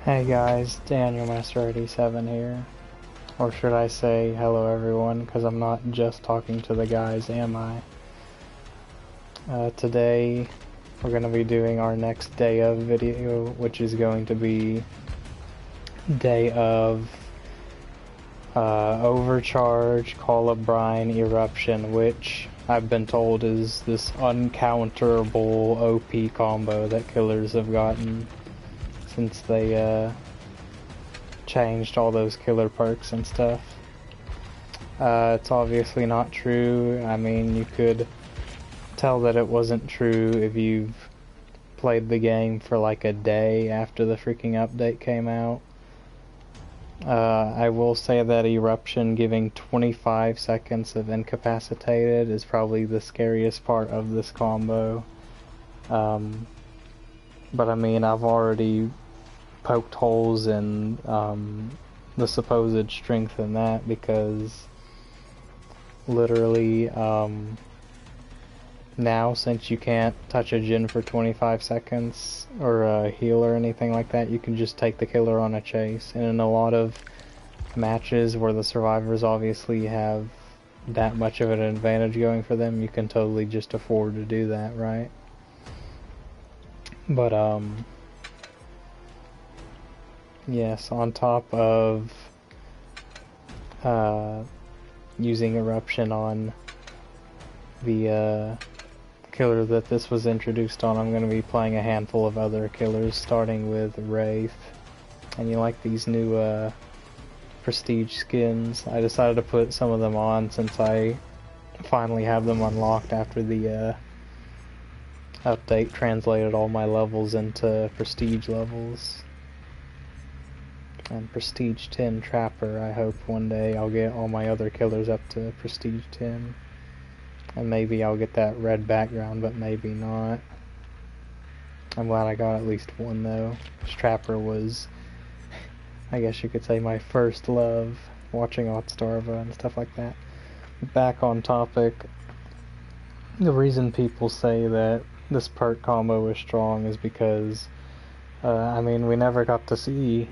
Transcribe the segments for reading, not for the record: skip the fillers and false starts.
Hey guys, Daniel Master 87 here. Or should I say hello everyone, because I'm not just talking to the guys, am I? Today we're going to be doing our next day of video, which is going to be day of Overcharge, Call of Brine, Eruption, which I've been told is this uncounterable OP combo that killers have gotten since they changed all those killer perks and stuff. It's obviously not true. I mean, you could tell that it wasn't true if you've played the game for like a day after the freaking update came out. I will say that Eruption giving 25 seconds of incapacitated is probably the scariest part of this combo. But I mean, I've already poked holes in the supposed strength in that, because literally now, since you can't touch a Jin for 25 seconds or a heal or anything like that, you can just take the killer on a chase. And in a lot of matches where the survivors obviously have that much of an advantage going for them, you can totally just afford to do that, right? But yes, on top of using Eruption on the killer that this was introduced on, I'm going to be playing a handful of other killers, starting with Wraith. And you like these new prestige skins. I decided to put some of them on since I finally have them unlocked after the update translated all my levels into prestige levels. And prestige 10 Trapper, I hope one day I'll get all my other killers up to prestige 10. And maybe I'll get that red background, but maybe not. I'm glad I got at least one though. Trapper was, I guess you could say, my first love, watching Otstarva and stuff like that. Back on topic, the reason people say that this perk combo is strong is because, I mean, we never got to see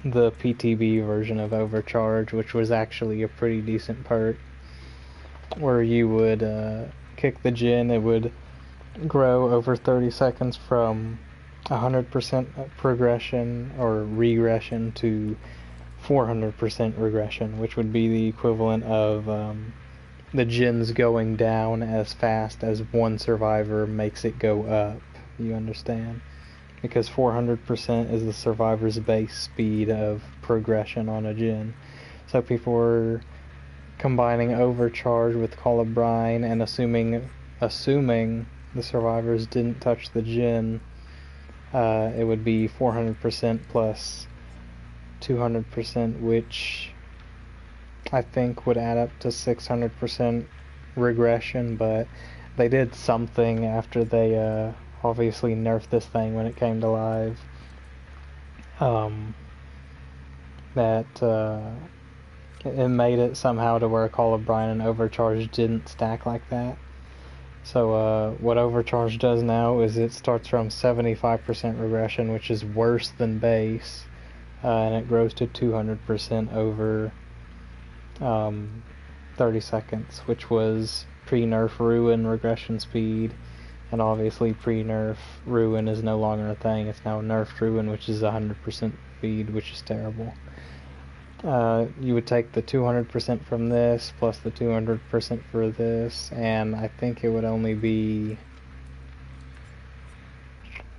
the PTB version of Overcharge, which was actually a pretty decent perk, where you would kick the Jin, it would grow over 30 seconds from 100% progression or regression to 400% regression, which would be the equivalent of the Jins going down as fast as one survivor makes it go up. You understand? Because 400% is the survivor's base speed of progression on a Jin. So people were combining Overcharge with Call of Brine and assuming the survivors didn't touch the Jin, it would be 400% plus 200%, which I think would add up to 600% regression, but they did something after they obviously nerfed this thing when it came to live, that it made it somehow to where Call of Brine and Overcharge didn't stack like that. So what Overcharge does now is it starts from 75% regression, which is worse than base, and it grows to 200% over 30 seconds, which was pre-nerf Ruin regression speed. And obviously pre-nerf Ruin is no longer a thing. It's now nerfed Ruin, which is 100% speed, which is terrible. You would take the 200% from this, plus the 200% for this, and I think it would only be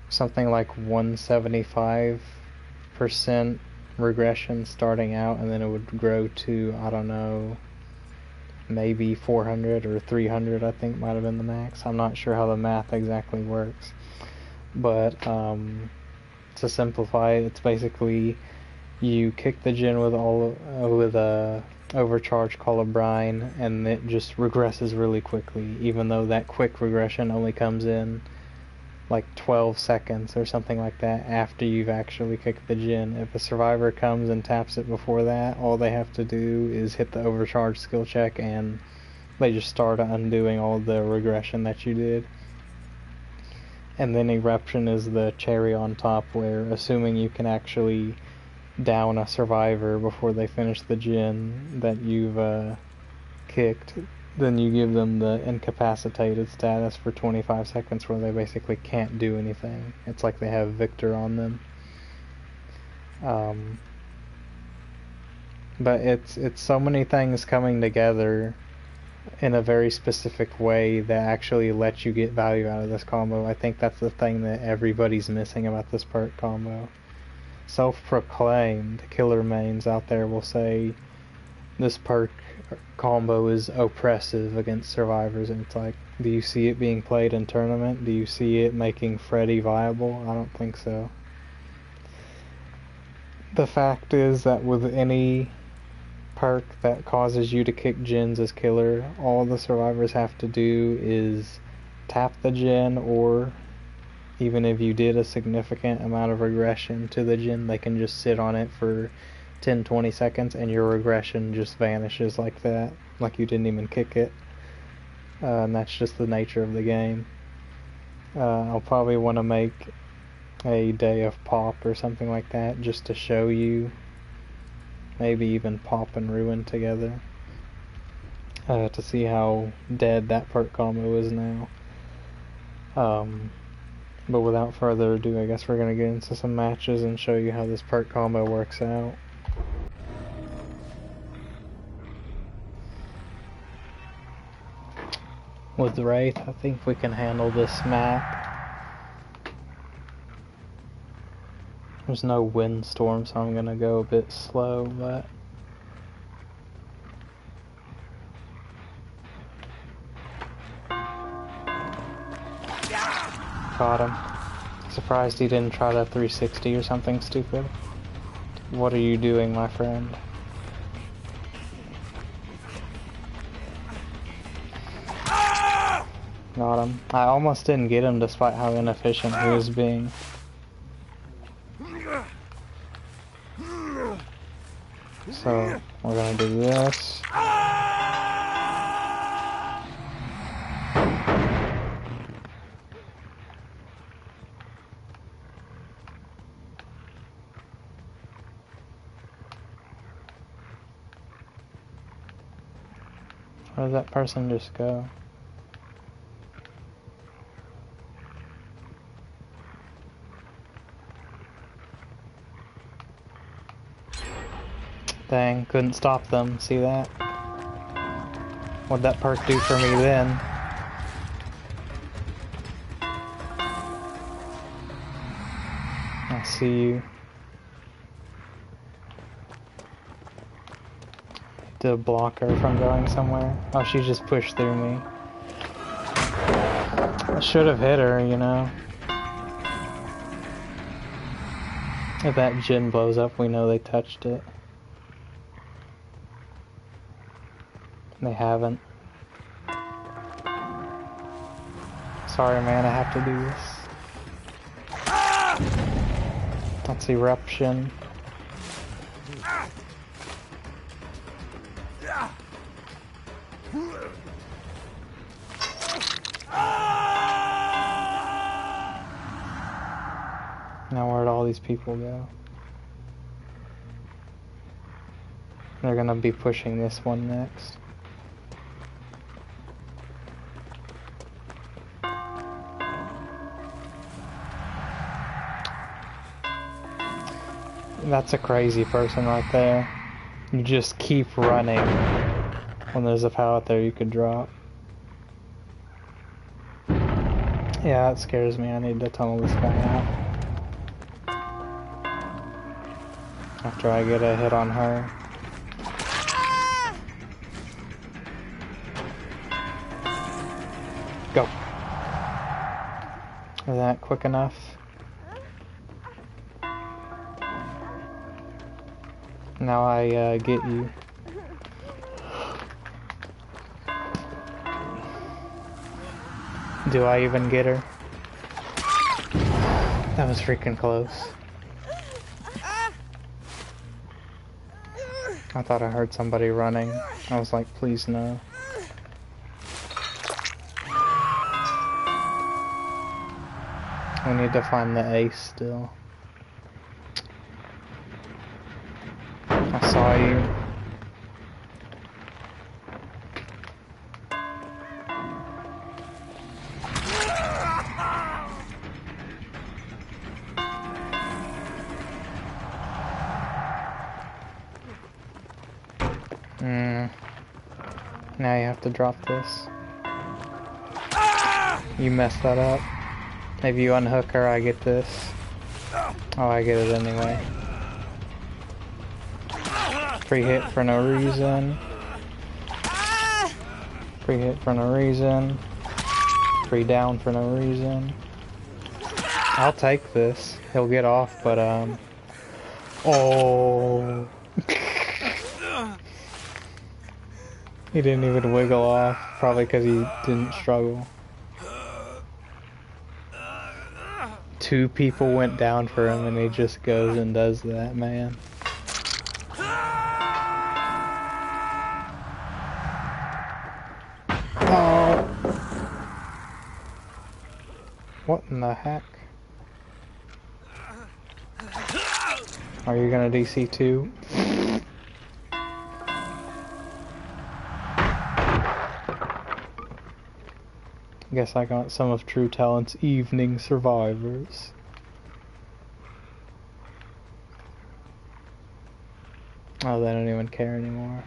something like 175% regression starting out, and then it would grow to, I don't know, maybe 400 or 300, I think might have been the max. I'm not sure how the math exactly works, but to simplify it, it's basically you kick the Jin with Overcharge Call of Brine, and it just regresses really quickly, even though that quick regression only comes in like 12 seconds or something like that after you've actually kicked the Jin. If a survivor comes and taps it before that, all they have to do is hit the Overcharge skill check and they just start undoing all the regression that you did. And then Eruption is the cherry on top, where assuming you can actually down a survivor before they finish the gen that you've kicked, then you give them the incapacitated status for 25 seconds where they basically can't do anything. It's like they have Victor on them. But it's so many things coming together in a very specific way that actually lets you get value out of this combo. I think that's the thing that everybody's missing about this perk combo. Self-proclaimed killer mains out there will say this perk combo is oppressive against survivors, and it's like, do you see it being played in tournament? Do you see it making Freddy viable? I don't think so. The fact is that with any perk that causes you to kick gens as killer, all the survivors have to do is tap the gen, or even if you did a significant amount of regression to the gen, they can just sit on it for 10-20 seconds and your regression just vanishes like that, like you didn't even kick it. And that's just the nature of the game. I'll probably want to make a day of pop or something like that just to show you. Maybe even pop and ruin together, to see how dead that perk combo is now. But without further ado, I guess we're going to get into some matches and show you how this perk combo works out. With Wraith, I think we can handle this map. There's no windstorm, so I'm gonna go a bit slow, but got him. Surprised he didn't try that 360 or something stupid. What are you doing, my friend? Got him. I almost didn't get him despite how inefficient he was being. So, we're gonna do this. Where did that person just go? Dang, couldn't stop them, see that? What'd that perk do for me then? I see you. To block her from going somewhere. Oh, she just pushed through me. I should have hit her, you know. If that gen blows up, we know they touched it. They haven't. Sorry, man, I have to do this. That's Eruption. Now where'd all these people go? They're gonna be pushing this one next. That's a crazy person right there. You just keep running when there's a pallet there you could drop. Yeah, that scares me. I need to tunnel this guy out. After I get a hit on her. Go. Is that quick enough? Now I get you. Do I even get her? That was freaking close. I thought I heard somebody running. I was like, please no. We need to find the ace still. I saw you. Now you have to drop this. You messed that up. If you unhook her, I get this. Oh, I get it anyway. Free hit for no reason. Free hit for no reason. Free down for no reason. I'll take this. He'll get off, but oh. He didn't even wiggle off, probably because he didn't struggle. 2 people went down for him and he just goes and does that, man. Oh. What in the heck? Are you gonna DC too? Guess I got some of True Talent's evening survivors. Oh, they don't even care anymore.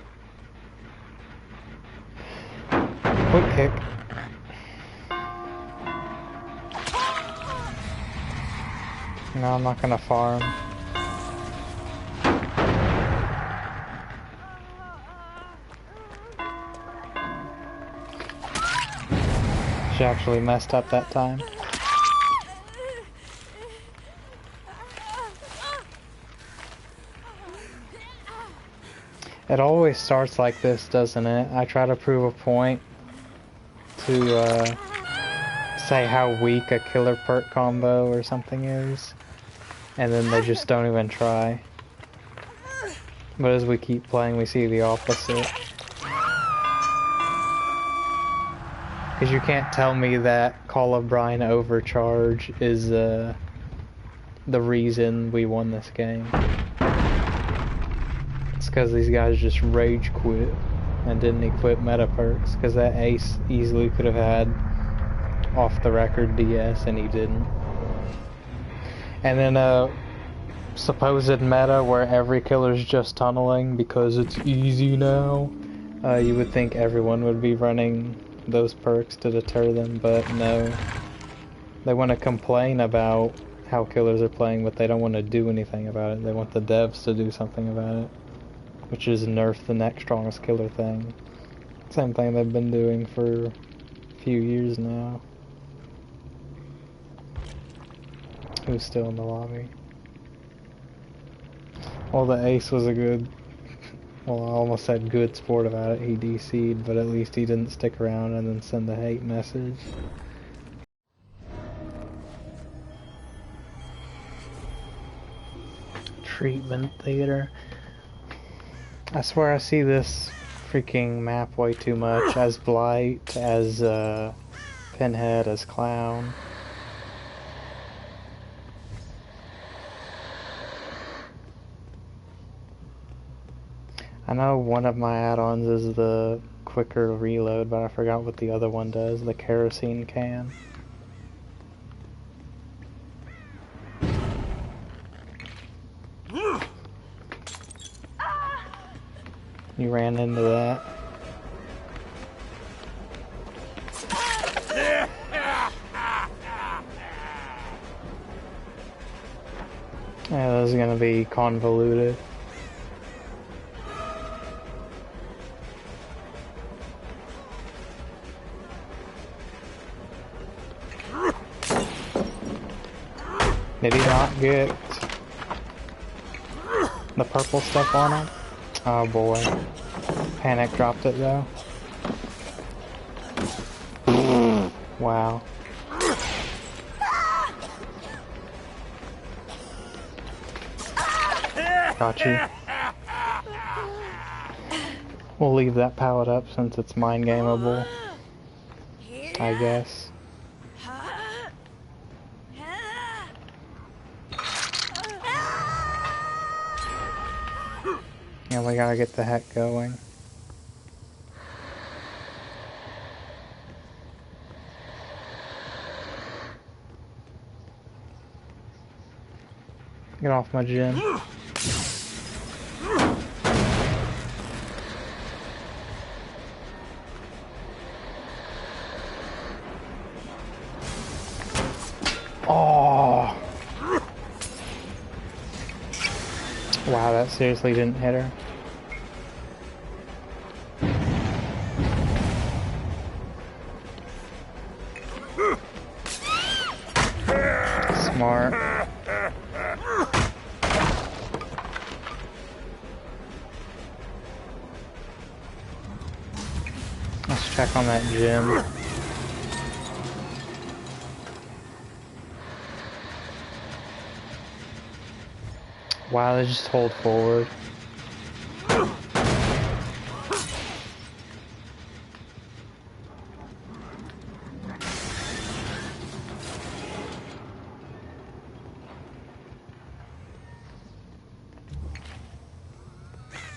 Quick kick. No, I'm not gonna farm. She actually messed up that time. It always starts like this, doesn't it? I try to prove a point to say how weak a killer perk combo or something is, and then they just don't even try. But as we keep playing, we see the opposite. Because you can't tell me that Call of Brine Overcharge is the reason we won this game. It's because these guys just rage quit and didn't equip meta perks. Because that ace easily could have had off the record DS and he didn't. And then supposed meta where every killer's just tunneling because it's easy now. You would think everyone would be running those perks to deter them, but no. They want to complain about how killers are playing, but they don't want to do anything about it. They want the devs to do something about it, which is nerf the next strongest killer thing. Same thing they've been doing for a few years now. Who's still in the lobby? Well, the ace was a good... Well, I almost said good sport about it. He DC'd, but at least he didn't stick around and then send a hate message. Treatment theater. I swear I see this freaking map way too much. As Blight, as Pinhead, as Clown. I know one of my add-ons is the quicker reload, but I forgot what the other one does, the kerosene can. You ran into that. Yeah, this is gonna be convoluted. Did he not get the purple stuff on him? Oh boy. Panic dropped it though. Wow. Got you. We'll leave that pallet up since it's mind gameable, I guess. Yeah, we gotta get the heck going. Get off my gym. Oh! Wow, that seriously didn't hit her. Smart. Let's check on that gym. Wow, they just hold forward.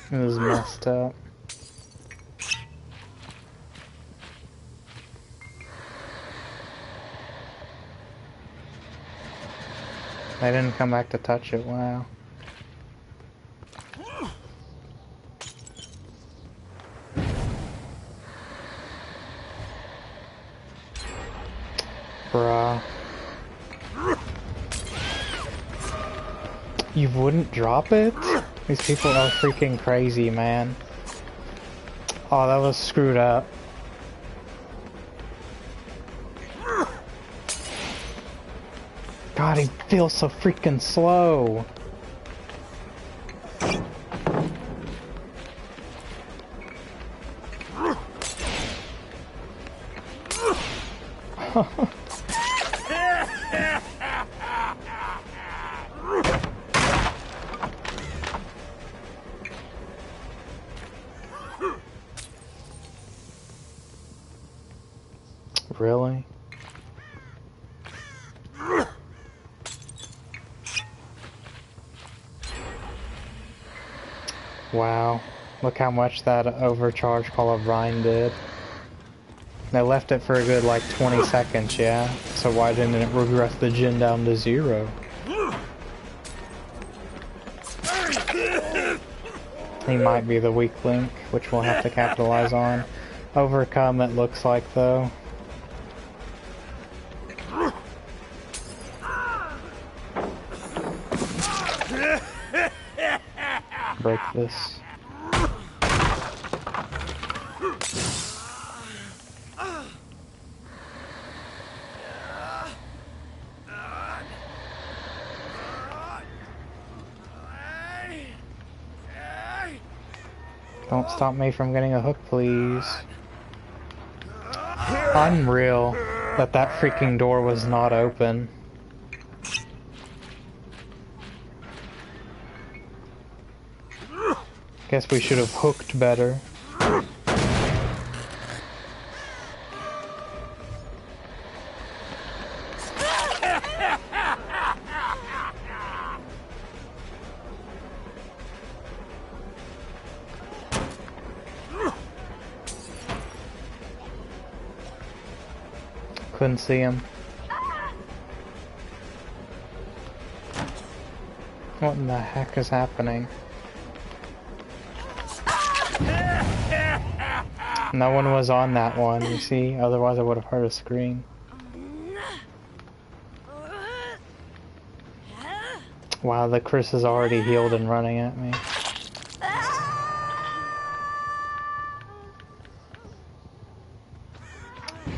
It was messed up. They didn't come back to touch it, wow. Bruh. You wouldn't drop it? These people are freaking crazy, man. Oh, that was screwed up. God, he feels so freaking slow. Really? Wow. Look how much that overcharge call of Brine did. They left it for a good like 20 seconds, yeah? So why didn't it regress the gen down to 0? He might be the weak link, which we'll have to capitalize on. Overcome, it looks like, though. Break this. Don't stop me from getting a hook, please. Unreal that that freaking door was not open. Guess we should have hooked better. Couldn't see him. What in the heck is happening? No one was on that one, you see? Otherwise I would have heard a scream. Wow, the Chris is already healed and running at me.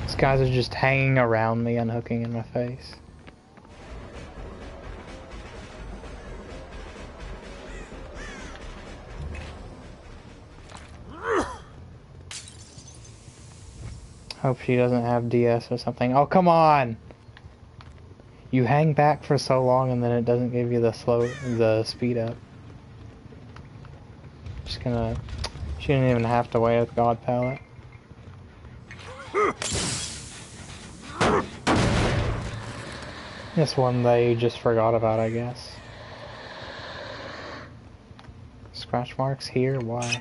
These guys are just hanging around me and hooking in my face. Hope she doesn't have DS or something. Oh, come on! You hang back for so long and then it doesn't give you the speed up. Just gonna... She didn't even have to wait with God Palette. This one they just forgot about, I guess. This Scratch marks here? Why?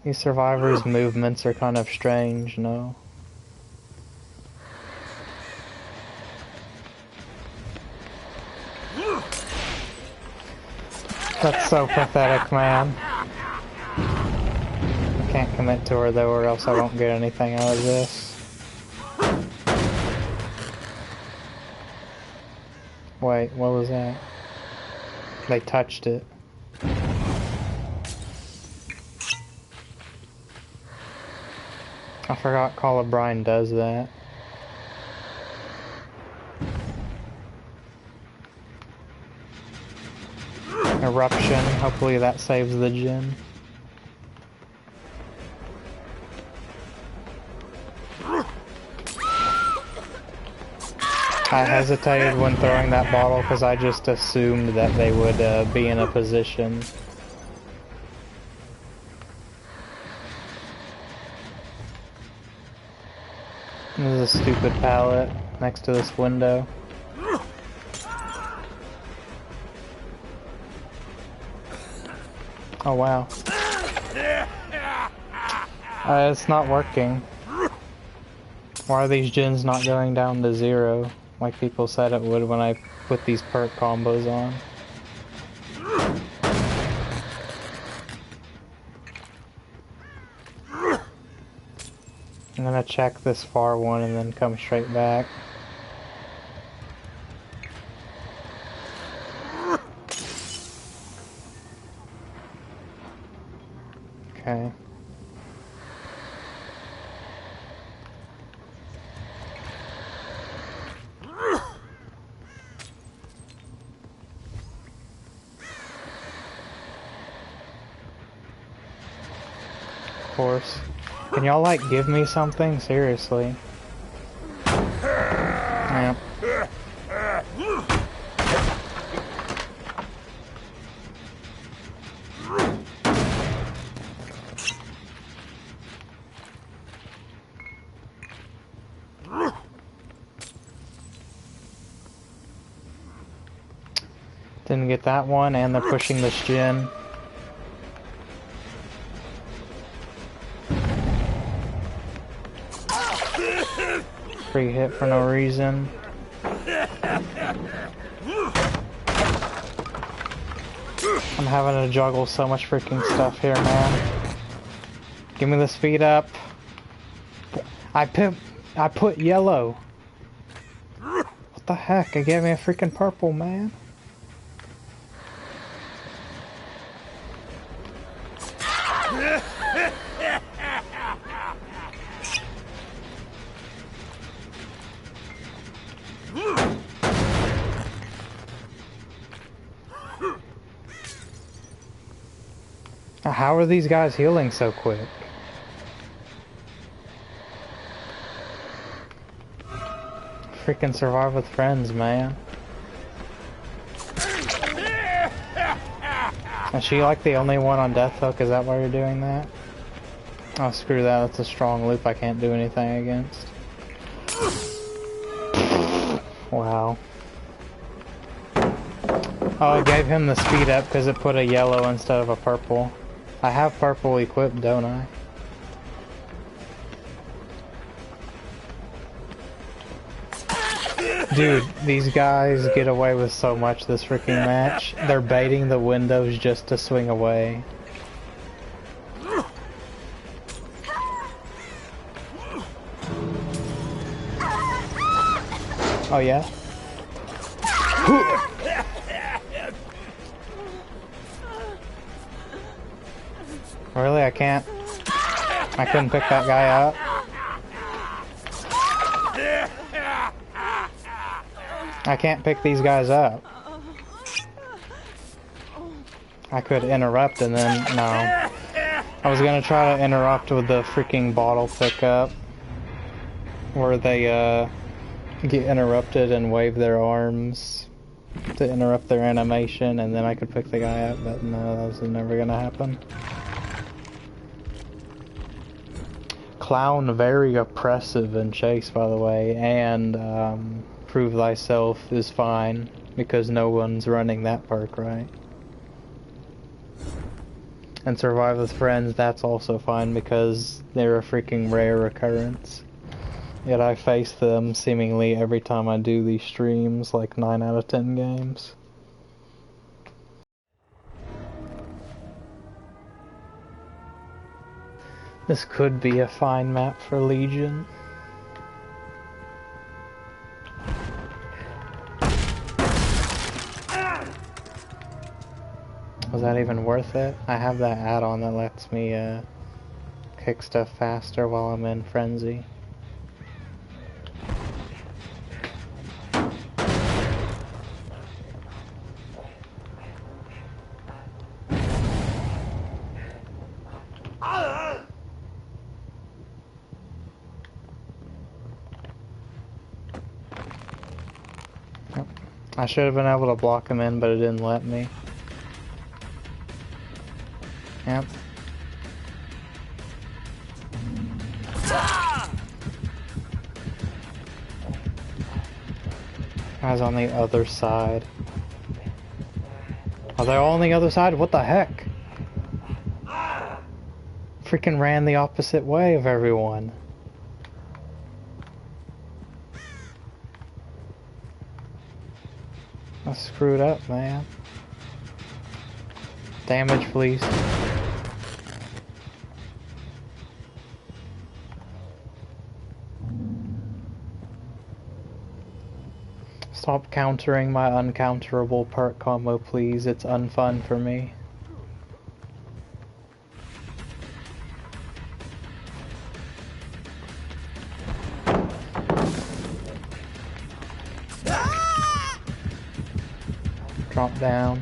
These survivors' movements are kind of strange, no? That's so pathetic, man. I can't commit to her though, or else I won't get anything out of this. Wait, what was that? They touched it. I forgot Call of Brine does that. Eruption, hopefully that saves the gin. I hesitated when throwing that bottle because I just assumed that they would be in a position. This is a stupid pallet next to this window. Oh wow. It's not working. Why are these gens not going down to 0? Like people said it would when I put these perk combos on. I'm gonna check this far one and then come straight back. Okay. Of course. Can y'all like give me something? Seriously. Yeah. Didn't get that one, and they're pushing this gin. Free hit for no reason. I'm having to juggle so much freaking stuff here, man. Give me the speed up. I put yellow. What the heck? It gave me a freaking purple, man. How are these guys healing so quick? Freaking survive with friends, man. Is she like the only one on death hook? Is that why you're doing that? Oh, screw that. That's a strong loop I can't do anything against. Wow. Oh, it gave him the speed up because it put a yellow instead of a purple. I have purple equipped, don't I? Dude, these guys get away with so much this freaking match. They're baiting the windows just to swing away. Oh yeah? Really? I can't? I couldn't pick that guy up? I can't pick these guys up. I could interrupt and then, no. I was gonna try to interrupt with the freaking bottle pickup. Where they, get interrupted and wave their arms to interrupt their animation, and then I could pick the guy up, but no, that was never gonna happen. clown very oppressive in Chase, by the way, and Prove Thyself is fine because no one's running that perk, right? And Survive with Friends, that's also fine because they're a freaking rare occurrence. Yet I face them seemingly every time I do these streams, like 9 out of 10 games. This could be a fine map for Legion. Was that even worth it? I have that add-on that lets me kick stuff faster while I'm in Frenzy. I should have been able to block him in, but it didn't let me. Yep. Guy's on the other side. Are they all on the other side? What the heck? Freaking ran the opposite way of everyone. I screwed up, man. Damage, please. Stop countering my uncounterable perk combo, please. It's unfun for me. Drop down.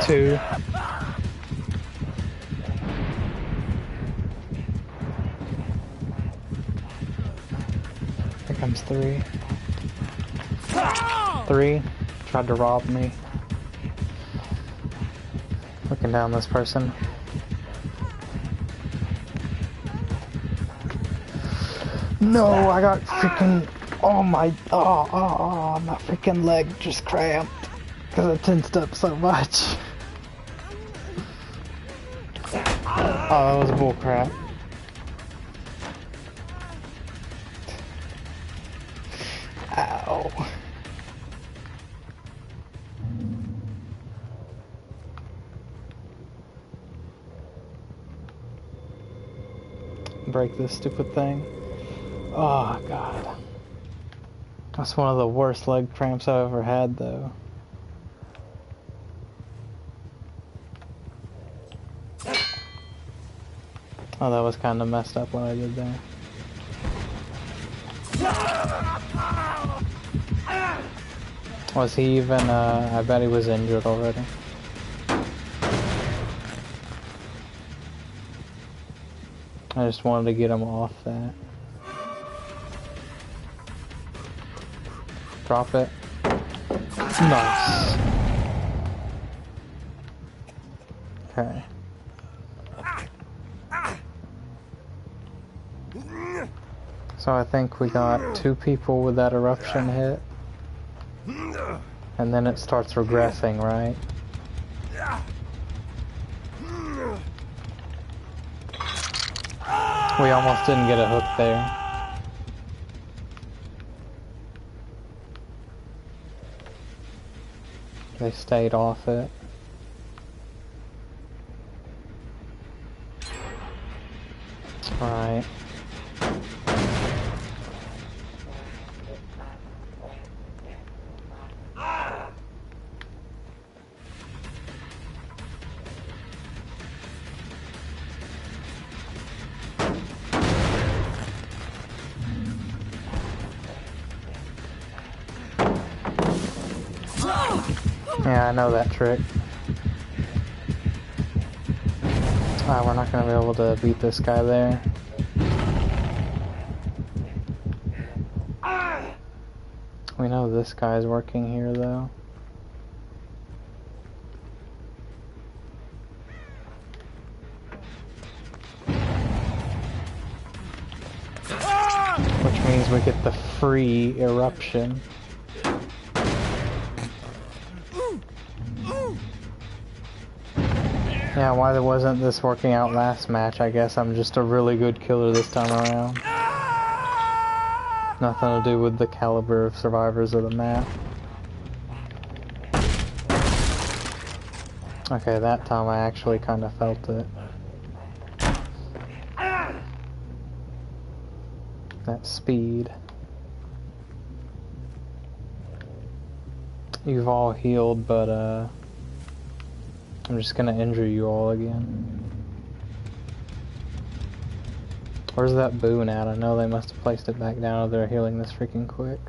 Two. Here comes three. Three. Tried to rob me. Looking down this person. No, I got freaking... Oh my... my freaking leg just cramped. Because I tensed up so much. Oh, that was bullcrap. Ow. Break this stupid thing. Oh, God. That's one of the worst leg cramps I've ever had, though. Oh, that was kind of messed up what I did there. Was he even, I bet he was injured already. I just wanted to get him off that. Drop it. Nice. Okay. So I think we got 2 people with that eruption hit. And then it starts regressing, right? We almost didn't get a hook there. They stayed off it. Right. Yeah, I know that trick. Ah, we're not gonna be able to beat this guy there. We know this guy's working here, though. Which means we get the free Eruption. Yeah, why wasn't this working out last match? I guess I'm just a really good killer this time around. Nothing to do with the caliber of survivors of the map. Okay, that time I actually kind of felt it. That speed. You've all healed, but I'm just gonna injure you all again. Where's that boon at? I know they must have placed it back down if they're healing this freaking quick.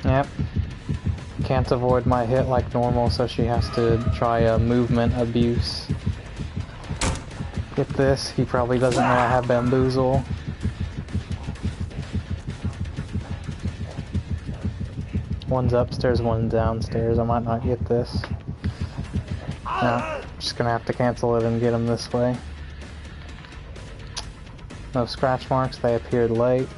Yep. Can't avoid my hit like normal, so she has to try a movement abuse. Get this, he probably doesn't know I have bamboozle. One's upstairs, one's downstairs. I might not get this. No, just gonna have to cancel it and get him this way. No scratch marks, they appeared late.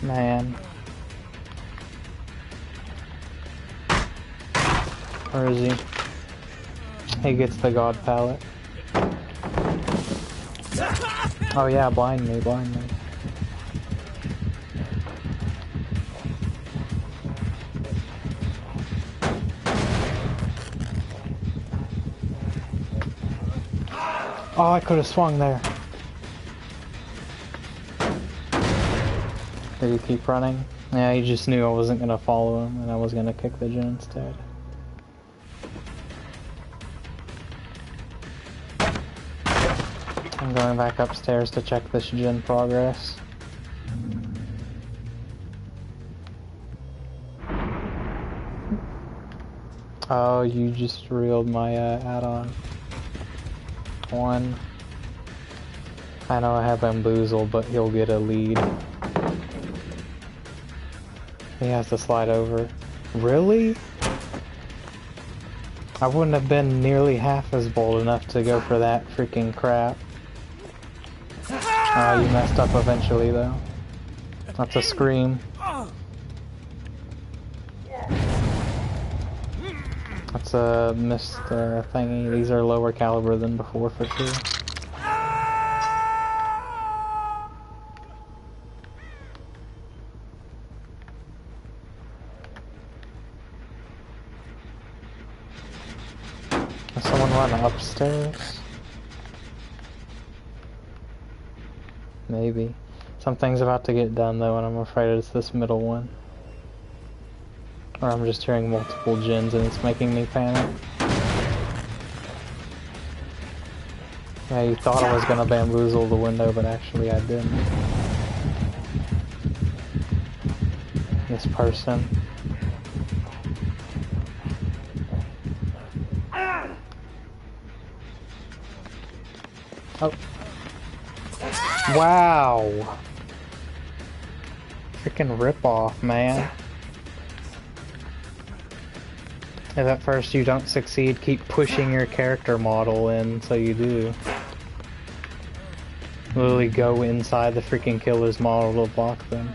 Man. Where is he? He gets the god pallet. Oh yeah, blind me, blind me. Oh, I could have swung there. Did he keep running? Yeah, he just knew I wasn't gonna follow him and I was gonna kick the gen instead. I'm going back upstairs to check this gen progress. Oh, you just reeled my add-on. One. I know I have bamboozle, but he'll get a lead. He has to slide over. Really? I wouldn't have been nearly half as bold enough to go for that freaking crap. Oh, you messed up eventually though. That's a scream. That's a missed thingy. These are lower caliber than before for sure. Is someone running upstairs? Maybe. Something's about to get done though, and I'm afraid it's this middle one. Or I'm just hearing multiple gens and it's making me panic. Yeah, you thought I was gonna bamboozle the window, but actually I didn't. This person. Oh. Wow. Freaking rip-off, man. If at first you don't succeed, keep pushing your character model in so you do. Literally go inside the freaking killer's model to block them.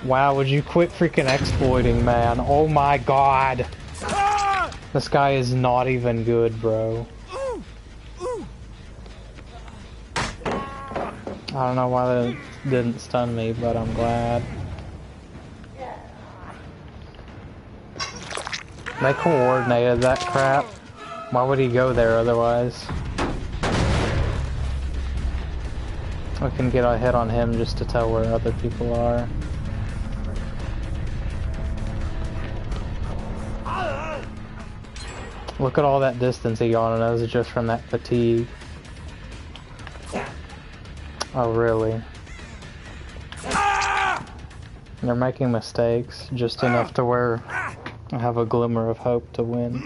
Wow, would you quit freaking exploiting, man? Oh my god! This guy is not even good, bro. I don't know why that didn't stun me, but I'm glad. They coordinated that crap. Why would he go there otherwise? We can get a hit on him just to tell where other people are. Look at all that distance he got, and that was just from that fatigue. Oh, really? They're making mistakes, just enough to where I have a glimmer of hope to win.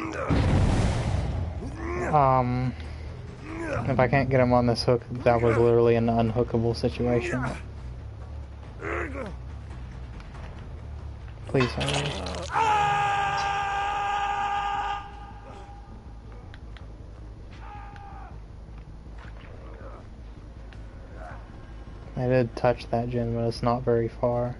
If I can't get him on this hook, that was literally an unhookable situation. Please hurry. I did touch that gen, but it's not very far.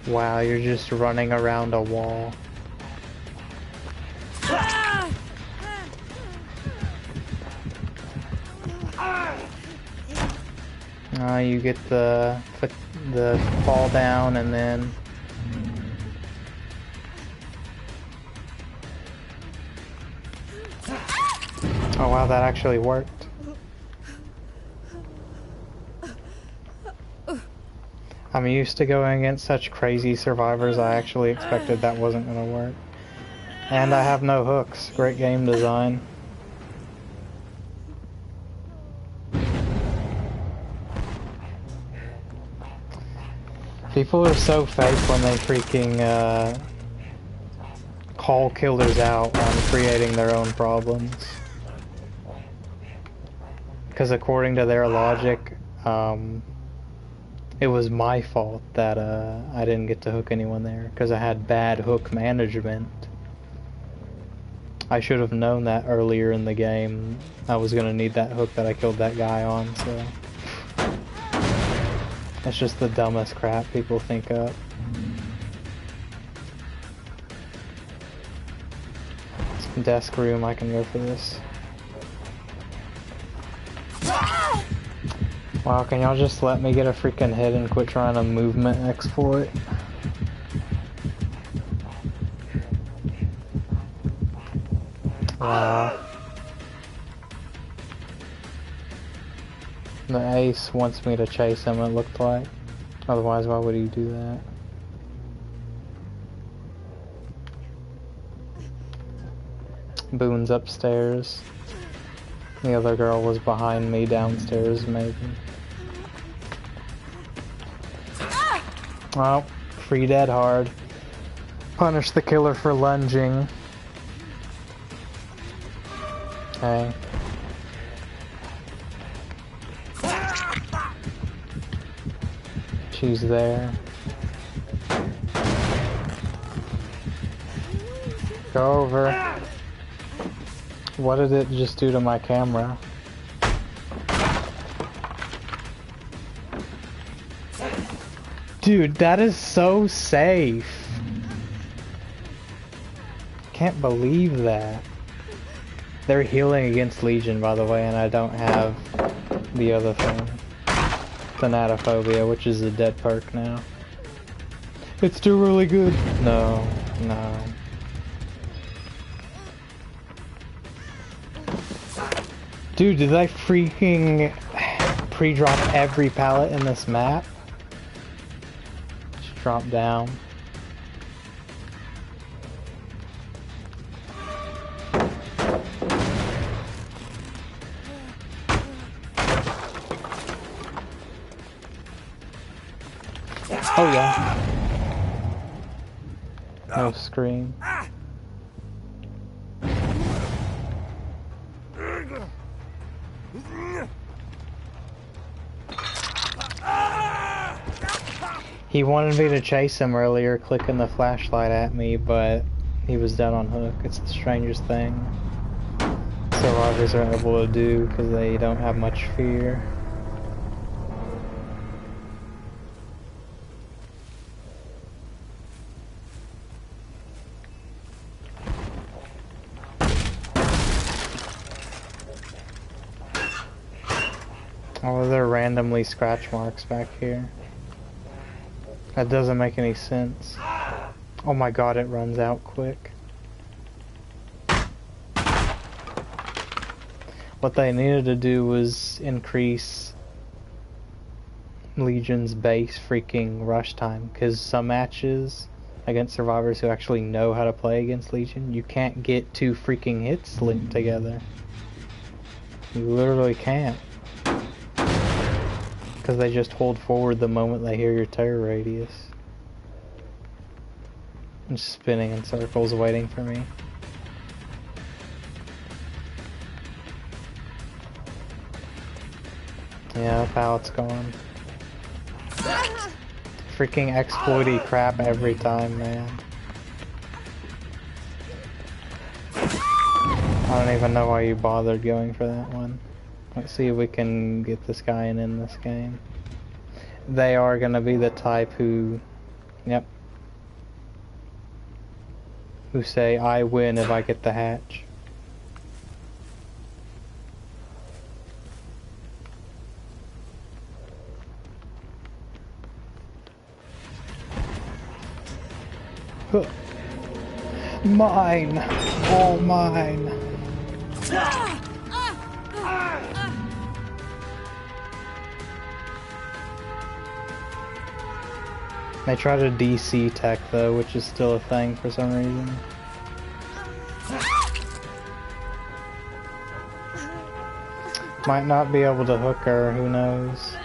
Wow, you're just running around a wall. You get the fall down and then oh wow, that actually worked. I'm used to going against such crazy survivors, I actually expected that wasn't gonna work. And I have no hooks. Great game design. People are so fake when they freaking call killers out on creating their own problems. Because according to their logic, it was my fault that I didn't get to hook anyone there because I had bad hook management. I should have known that earlier in the game. I was gonna need that hook that I killed that guy on, so that's just the dumbest crap people think up. Desk room, I can go for this. Wow, can y'all just let me get a freaking hit and quit trying to movement exploit? Wow. The ace wants me to chase him, it looked like. Otherwise, why would he do that? Boone's upstairs. The other girl was behind me downstairs, maybe. Well, free dead hard. Punish the killer for lunging. Okay. She's there. Go over. What did it just do to my camera? Dude, that is so safe. Can't believe that. They're healing against Legion, by the way, and I don't have the other thing. Thanatophobia, which is a dead perk now. It's still really good. No, no. Dude, did I freaking pre-drop every pallet in this map? Just drop down. Oh yeah. No scream. He wanted me to chase him earlier, clicking the flashlight at me, but he was dead on hook. It's the strangest thing survivors are able to do because they don't have much fear. Oh, there are randomly scratch marks back here. That doesn't make any sense. Oh my god, it runs out quick. What they needed to do was increase Legion's base freaking rush time, because some matches against survivors who actually know how to play against Legion, you can't get two freaking hits linked together. You literally can't. Because they just hold forward the moment they hear your terror radius. I'm just spinning in circles waiting for me. Yeah, the pallet's gone. Freaking exploity crap every time, man. I don't even know why you bothered going for that one. Let's see if we can get this guy in this game. They are gonna be the type who... Yep. Who say, I win if I get the hatch. Huh. Mine! All mine! They try to DC tech though, which is still a thing for some reason. Might not be able to hook her, who knows.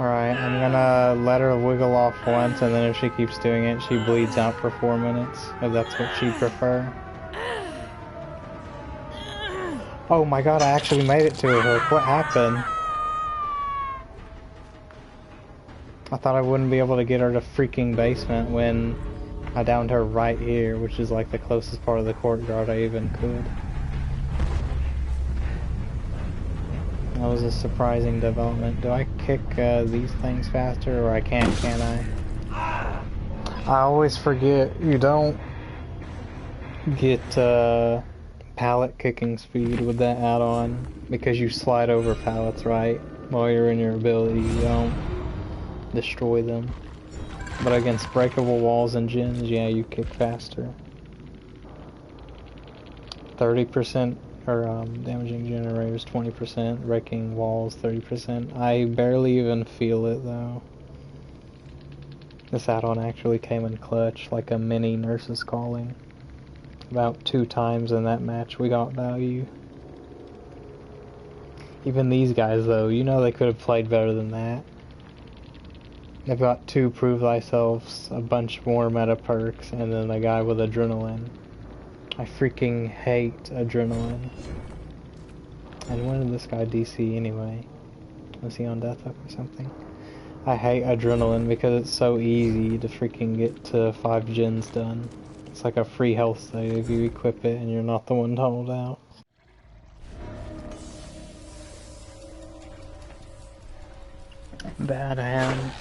Alright, I'm gonna let her wiggle off once, and then if she keeps doing it, she bleeds out for 4 minutes, if that's what she'd prefer. Oh my god, I actually made it to a hook. What happened? I thought I wouldn't be able to get her to freaking basement when I downed her right here, which is like the closest part of the courtyard I even could. That was a surprising development. Do I kick these things faster, or I can't I? I always forget you don't get pallet kicking speed with that add-on, because you slide over pallets, right? While you're in your ability, you don't destroy them. But against breakable walls and gens, yeah, you kick faster. 30% or damaging generators 20%, breaking walls 30%. I barely even feel it though. This add-on actually came in clutch, like a mini Nurse's Calling. About 2 times in that match we got value. Even these guys though, you know they could have played better than that. They've got 2 Prove Thyselfs, a bunch more meta perks, and then a guy with adrenaline. I freaking hate adrenaline. And when did this guy DC anyway? Was he on Death Hook or something? I hate adrenaline because it's so easy to freaking get to 5 gens done. It's like a free health state if you equip it and you're not the one to hold out. Bad hand.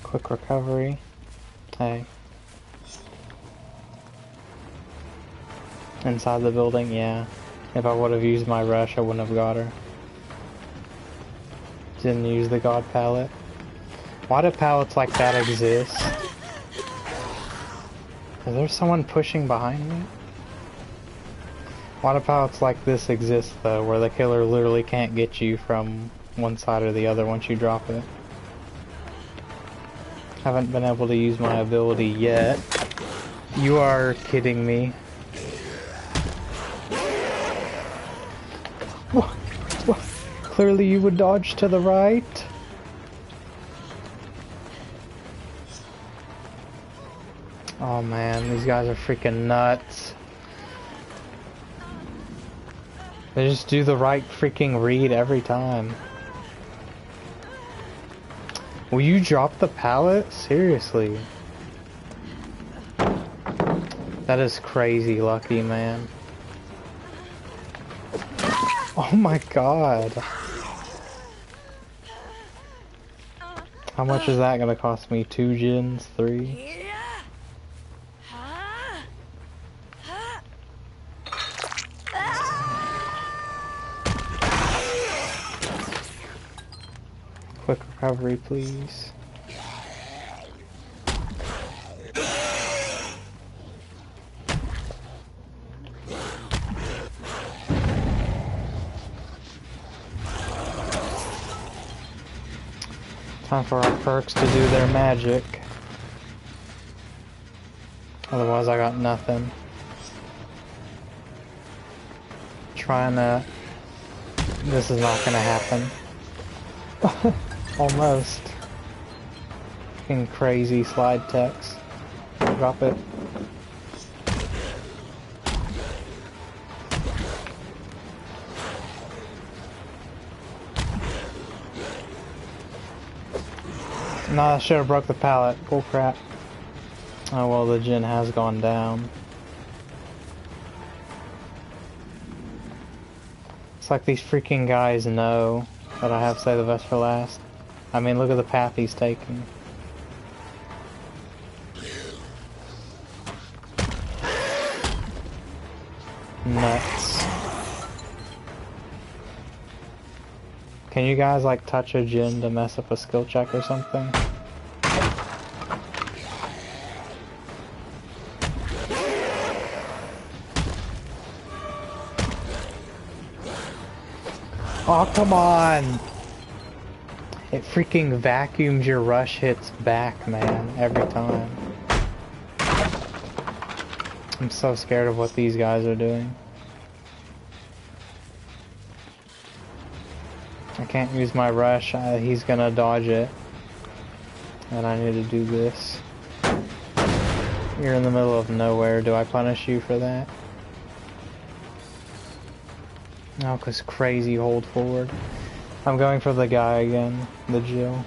Quick recovery. Hey. Inside the building, yeah. If I would have used my rush, I wouldn't have got her. Didn't use the god pallet. Why do pallets like that exist? Is there someone pushing behind me? Why do pallets like this exist though, where the killer literally can't get you from one side or the other once you drop it? Haven't been able to use my ability yet. You are kidding me. Clearly you would dodge to the right. Oh man, these guys are freaking nuts. They just do the right freaking read every time. Will you drop the pallet? Seriously. That is crazy lucky, man. Oh my god. How much is that gonna cost me? 2 gens? 3? Quick recovery, please. Time for our perks to do their magic. Otherwise I got nothing. Trying to... This is not gonna happen. Almost. Fucking crazy slide text. Drop it. No, I should have broke the pallet. Bull crap. Oh well, the gin has gone down. It's like these freaking guys know that I have Save the Best for last. I mean, look at the path he's taking. Nuts. Can you guys like touch a gin to mess up a skill check or something? Oh, come on! It freaking vacuums your rush hits back, man, every time. I'm so scared of what these guys are doing. I can't use my rush, he's gonna dodge it. And I need to do this. You're in the middle of nowhere, do I punish you for that? No, cause crazy hold forward. I'm going for the guy again, the Jill.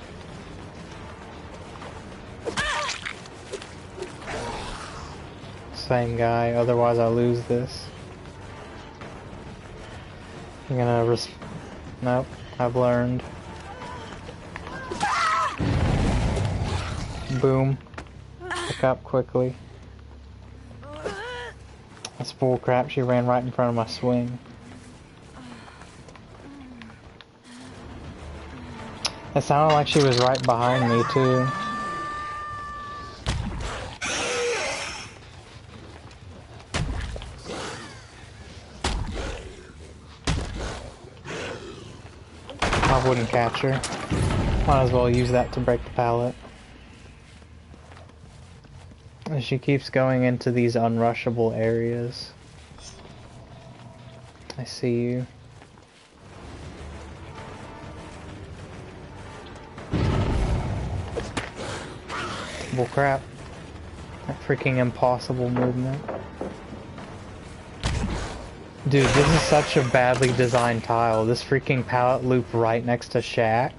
Same guy, otherwise I lose this. I'm gonna nope, I've learned. Boom. Pick up quickly. That's bullcrap, she ran right in front of my swing. It sounded like she was right behind me, too. I wouldn't catch her. Might as well use that to break the pallet. And she keeps going into these unrushable areas. I see you. Well, crap. That freaking impossible movement. Dude, this is such a badly designed tile. This freaking pallet loop right next to Shack.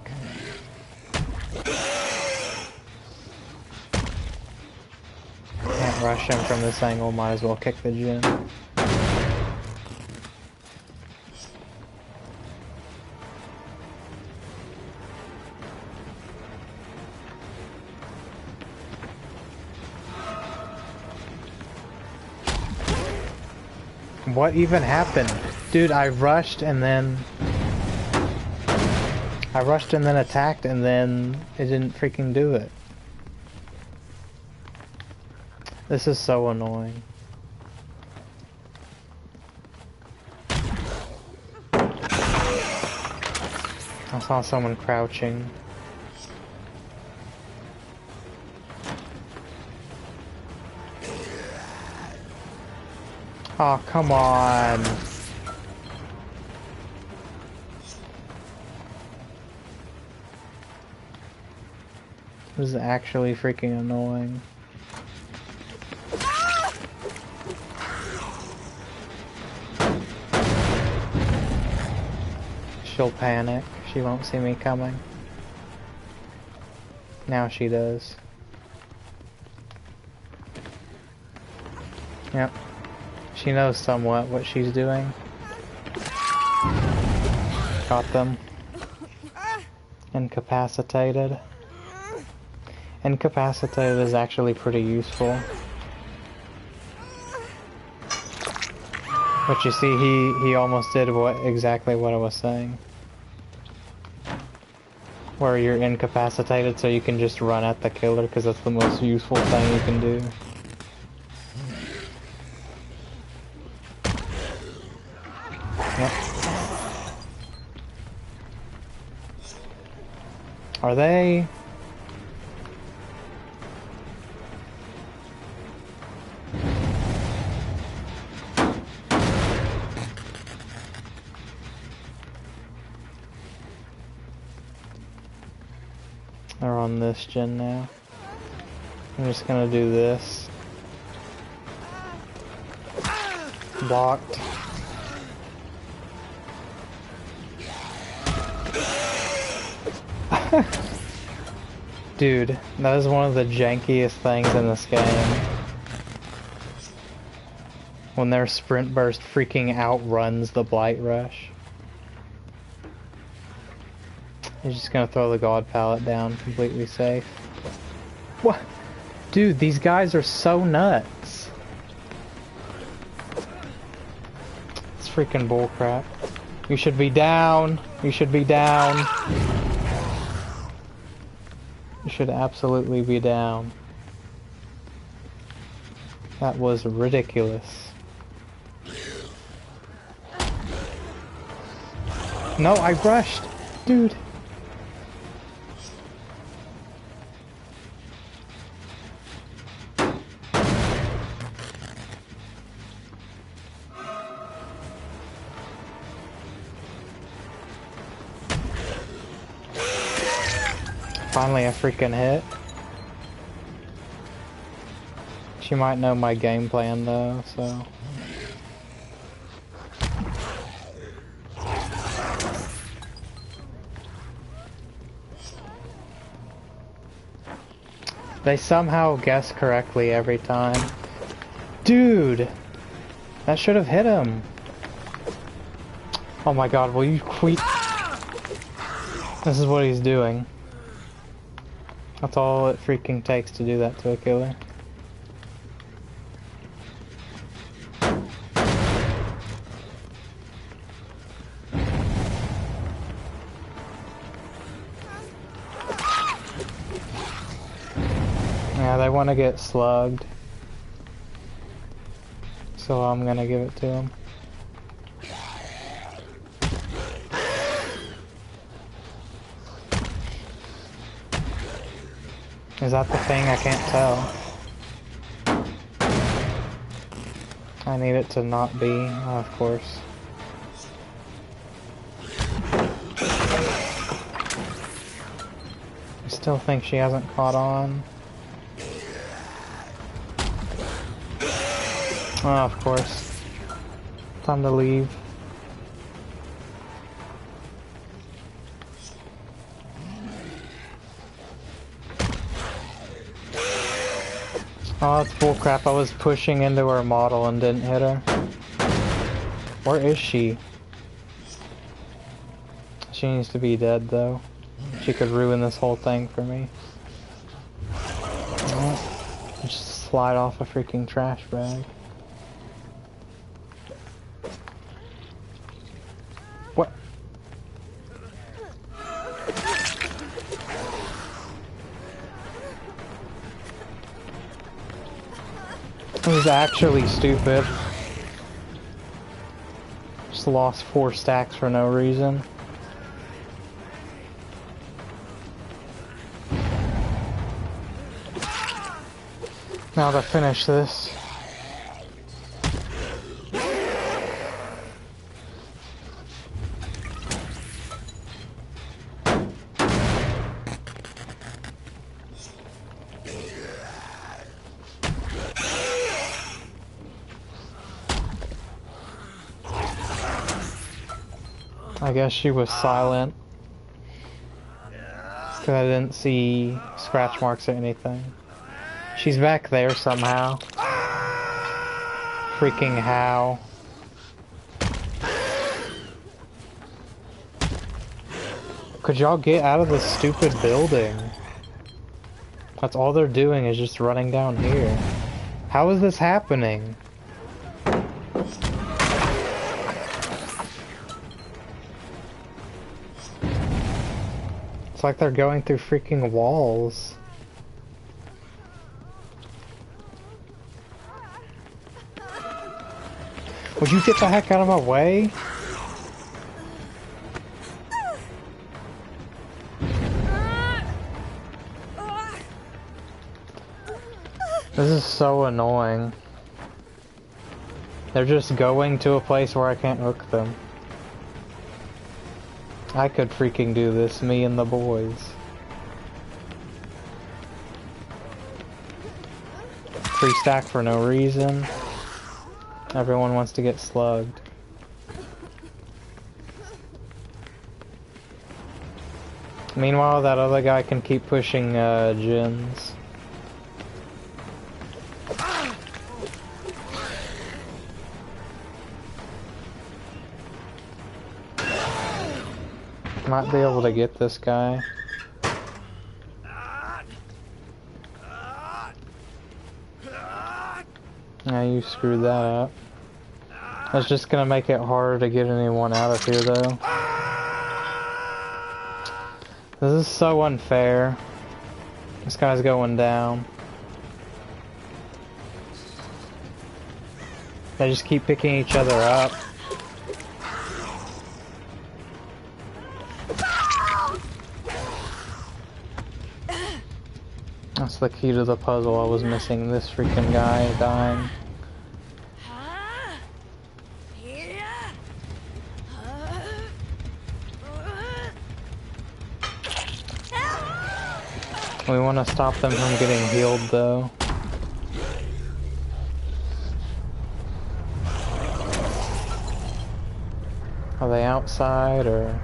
Can't rush him from this angle, might as well kick the gym. What even happened? Dude, I rushed and then attacked and then it didn't freaking do it. This is so annoying. I saw someone crouching. Oh, come on. This is actually freaking annoying. She'll panic. She won't see me coming. Now she does. Yep. She knows somewhat what she's doing. Got them. Incapacitated. Incapacitated is actually pretty useful. But you see, he almost did exactly what I was saying. Where you're incapacitated so you can just run at the killer, because that's the most useful thing you can do. Yep. Are they? They're on this gen now. I'm just gonna do this. Blocked. Dude, that is one of the jankiest things in this game. When their sprint burst freaking outruns the Blight Rush. He's just gonna throw the God Pallet down completely safe. What? Dude, these guys are so nuts. It's freaking bullcrap. You should be down. You should be down. You should absolutely be down. That was ridiculous. No, I rushed. Dude. Finally a freaking hit. She might know my game plan though, so... They somehow guess correctly every time. Dude! That should have hit him. Oh my god, will you quit? This is what he's doing. That's all it freaking takes to do that to a killer. Yeah, they want to get slugged. So I'm gonna give it to them. Is that the thing? I can't tell. I need it to not be, of course. I still think she hasn't caught on. Oh, of course. Time to leave. Oh, that's bullcrap. I was pushing into her model and didn't hit her. Where is she? She needs to be dead, though. She could ruin this whole thing for me. Oh, just slide off a freaking trash bag. What? It was actually stupid. Just lost 4 stacks for no reason. Now to finish this. I guess she was silent. Because I didn't see scratch marks or anything. She's back there somehow. Freaking how. Could y'all get out of this stupid building? That's all they're doing is just running down here. How is this happening? It's like they're going through freaking walls. Would you get the heck out of my way? This is so annoying. They're just going to a place where I can't hook them. I could freaking do this, me and the boys. Free stack for no reason. Everyone wants to get slugged. Meanwhile, that other guy can keep pushing gens. Might be able to get this guy. Yeah, you screwed that up. That's just gonna make it harder to get anyone out of here, though. This is so unfair. This guy's going down. They just keep picking each other up. That's the key to the puzzle. I was missing this freaking guy dying. We want to stop them from getting healed, though. Are they outside, or...?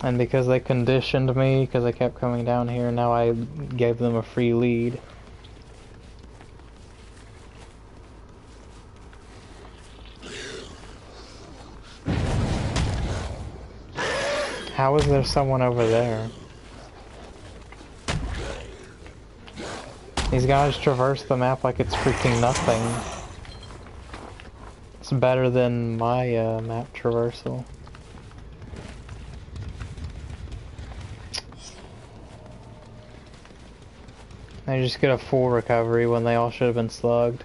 And because they conditioned me, because I kept coming down here, now I gave them a free lead. How is there someone over there? These guys traverse the map like it's freaking nothing. It's better than my map traversal. They just get a full recovery when they all should have been slugged.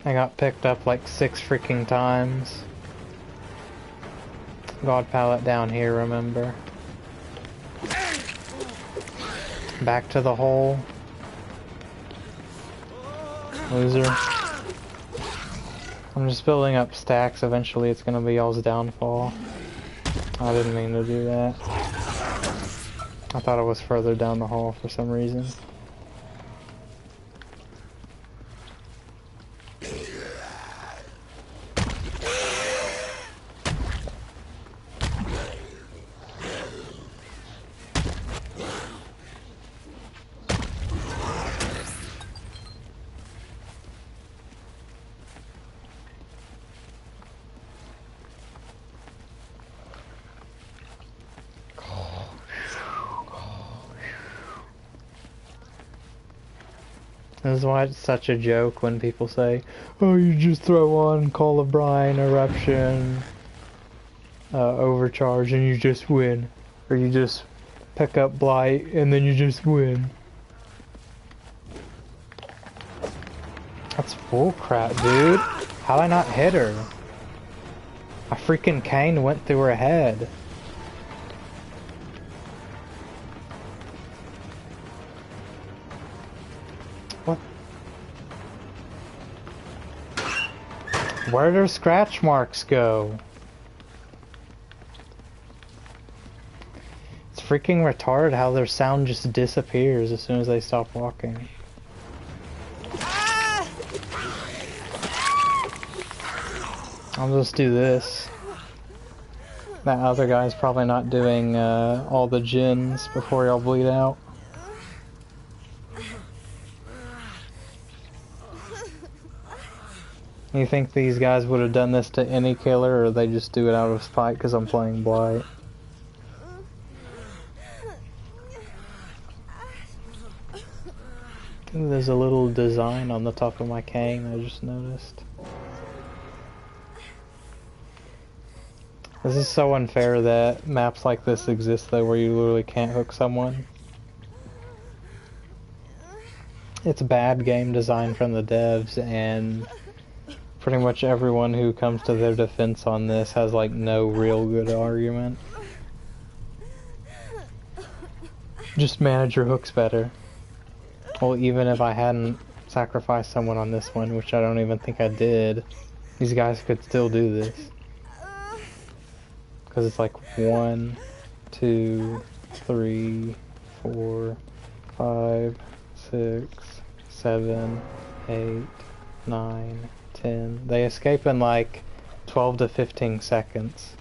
I got picked up like 6 freaking times. God pallet down here, remember? Back to the hole. Loser. I'm just building up stacks. Eventually it's gonna be y'all's downfall. I didn't mean to do that. I thought it was further down the hall for some reason. This is why it's such a joke when people say, oh, you just throw on Call of Brine, Eruption, Overcharge, and you just win. Or you just pick up Blight, and then you just win. That's bullcrap, dude. How'd I not hit her? A freaking cane went through her head. What? Where do scratch marks go? It's freaking retarded how their sound just disappears as soon as they stop walking. I'll just do this. That other guy's probably not doing all the gens before y'all bleed out. You think these guys would have done this to any killer, or they just do it out of spite because I'm playing Blight? Ooh, there's a little design on the top of my cane I just noticed. This is so unfair that maps like this exist though, where you literally can't hook someone. It's bad game design from the devs and Pretty much everyone who comes to their defense on this has like no real good argument. Just manage your hooks better. Well, even if I hadn't sacrificed someone on this one, which I don't even think I did, these guys could still do this. Because it's like 1, 2, 3, 4, 5, 6, 7, 8, 9, 10. They escape in like 12 to 15 seconds,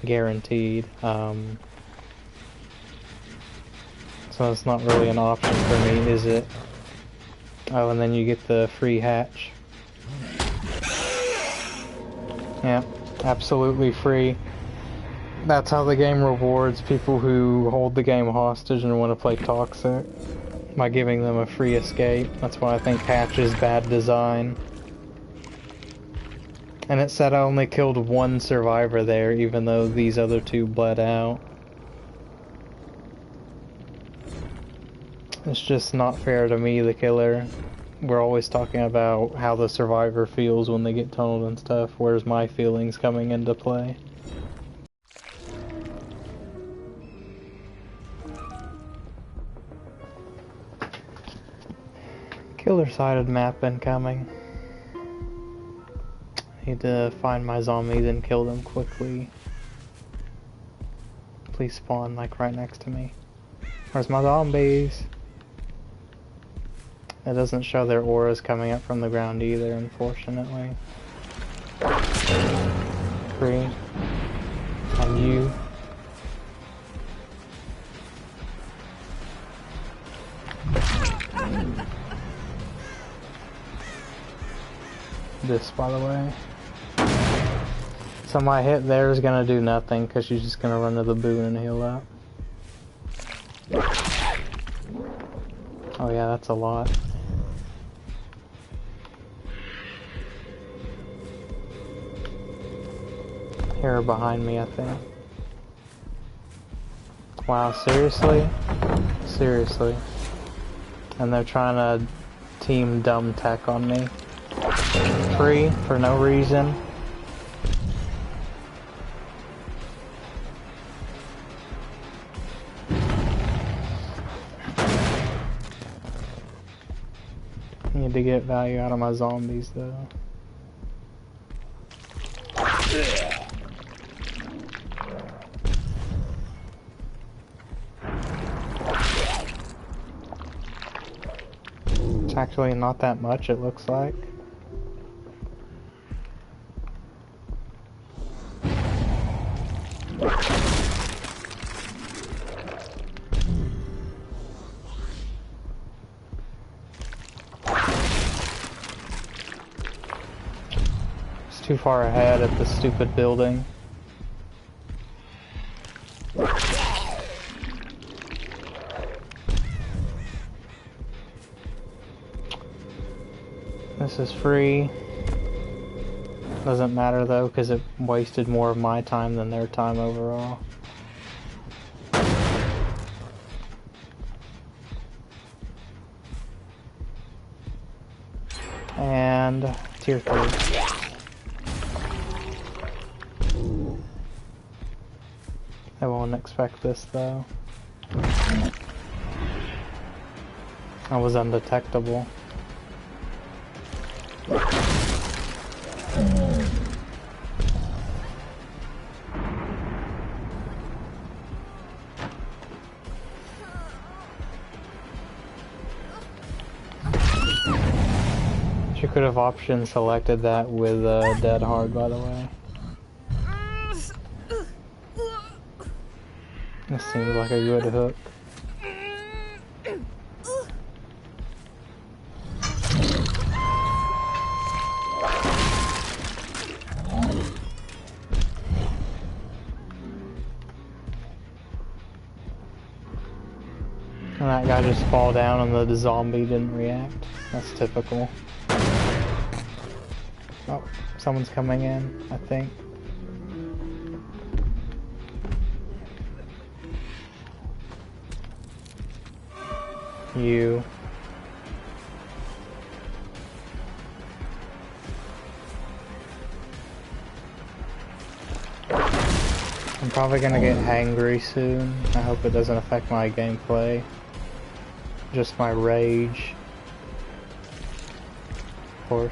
guaranteed. So it's not really an option for me, is it? Oh, and then you get the free hatch. Yeah, absolutely free. That's how the game rewards people who hold the game hostage and want to play toxic, by giving them a free escape. That's why I think hatch is bad design. And it said I only killed 1 survivor there, even though these other 2 bled out. It's just not fair to me, the killer. We're always talking about how the survivor feels when they get tunneled and stuff. Where's my feelings coming into play? Killer-sided map incoming. Need to find my zombies and kill them quickly. Please spawn like right next to me. Where's my zombies? It doesn't show their auras coming up from the ground either, unfortunately. Free. And you. This, by the way. So my hit there is gonna do nothing because she's just gonna run to the boon and heal up. Oh yeah, that's a lot. Hear her behind me, I think. Wow, seriously? Seriously. And they're trying to team dumb tech on me. Free, for no reason. Need to get value out of my zombies, though. It's actually not that much, it looks like. Too far ahead at the stupid building. This is free. Doesn't matter though, because it wasted more of my time than their time overall. And tier 3. I won't expect this though. I was undetectable. She could have option selected that with dead hard, by the way. This seems like a good hook. And that guy just fall down and the zombie didn't react. That's typical. Oh, someone's coming in, I think. You. Probably gonna get hangry soon. I hope it doesn't affect my gameplay. Just my rage. Of course.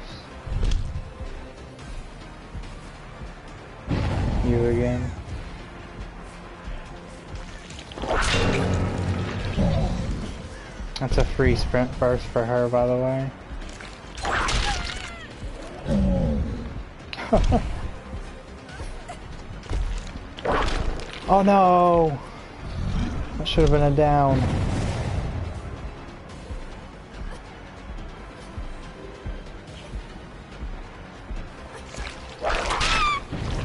You again. That's a free sprint burst for her, by the way. Oh no! That should have been a down.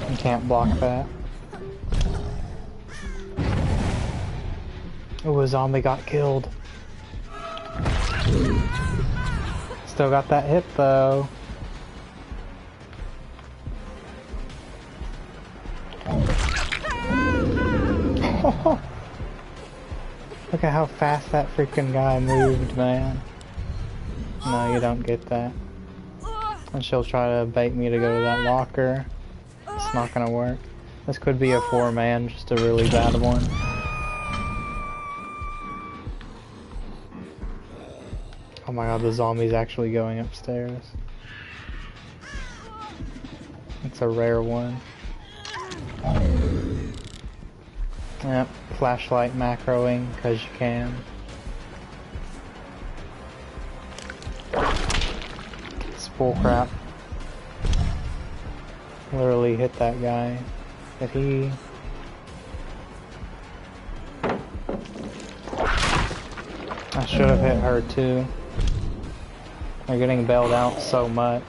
You can't block that. Oh, a zombie got killed. Still got that hit though. Look at how fast that freaking guy moved, man. No, you don't get that. And she'll try to bait me to go to that locker. It's not gonna work. This could be a 4-man, just a really bad one. Oh my god, the zombie's actually going upstairs. It's a rare one. Yep, flashlight macroing, because you can. It's bull crap. Literally hit that guy. Did he? I should have hit her too. They're getting bailed out so much.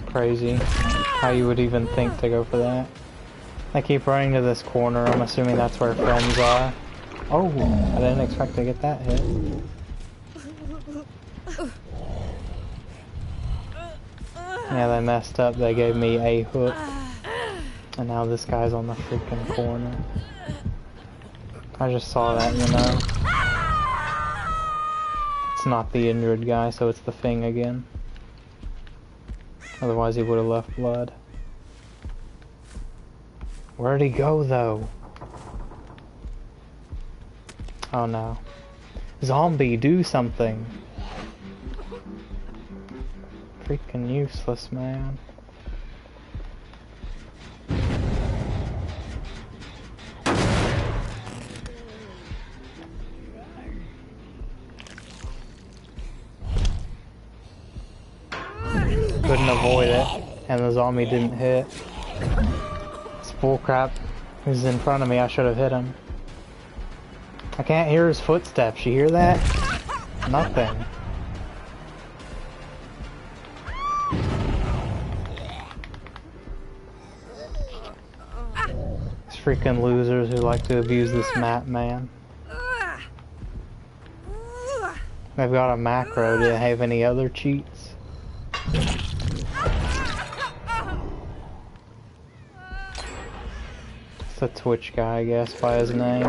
Crazy how you would even think to go for that. I keep running to this corner. I'm assuming that's where friends are. Oh, I didn't expect to get that hit. Yeah, they messed up. They gave me a hook. And now this guy's on the freaking corner. I just saw that, you know. It's not the injured guy, so it's the thing again. Otherwise he would have left blood. Where'd he go though? Oh no. Zombie, do something. Freaking useless, man. Couldn't avoid it, and the zombie didn't hit. It's bullcrap. He's in front of me, I should have hit him. I can't hear his footsteps, you hear that? Nothing. These freaking losers who like to abuse this map, man. They've got a macro, do they have any other cheats? It's a Twitch guy, I guess, by his name.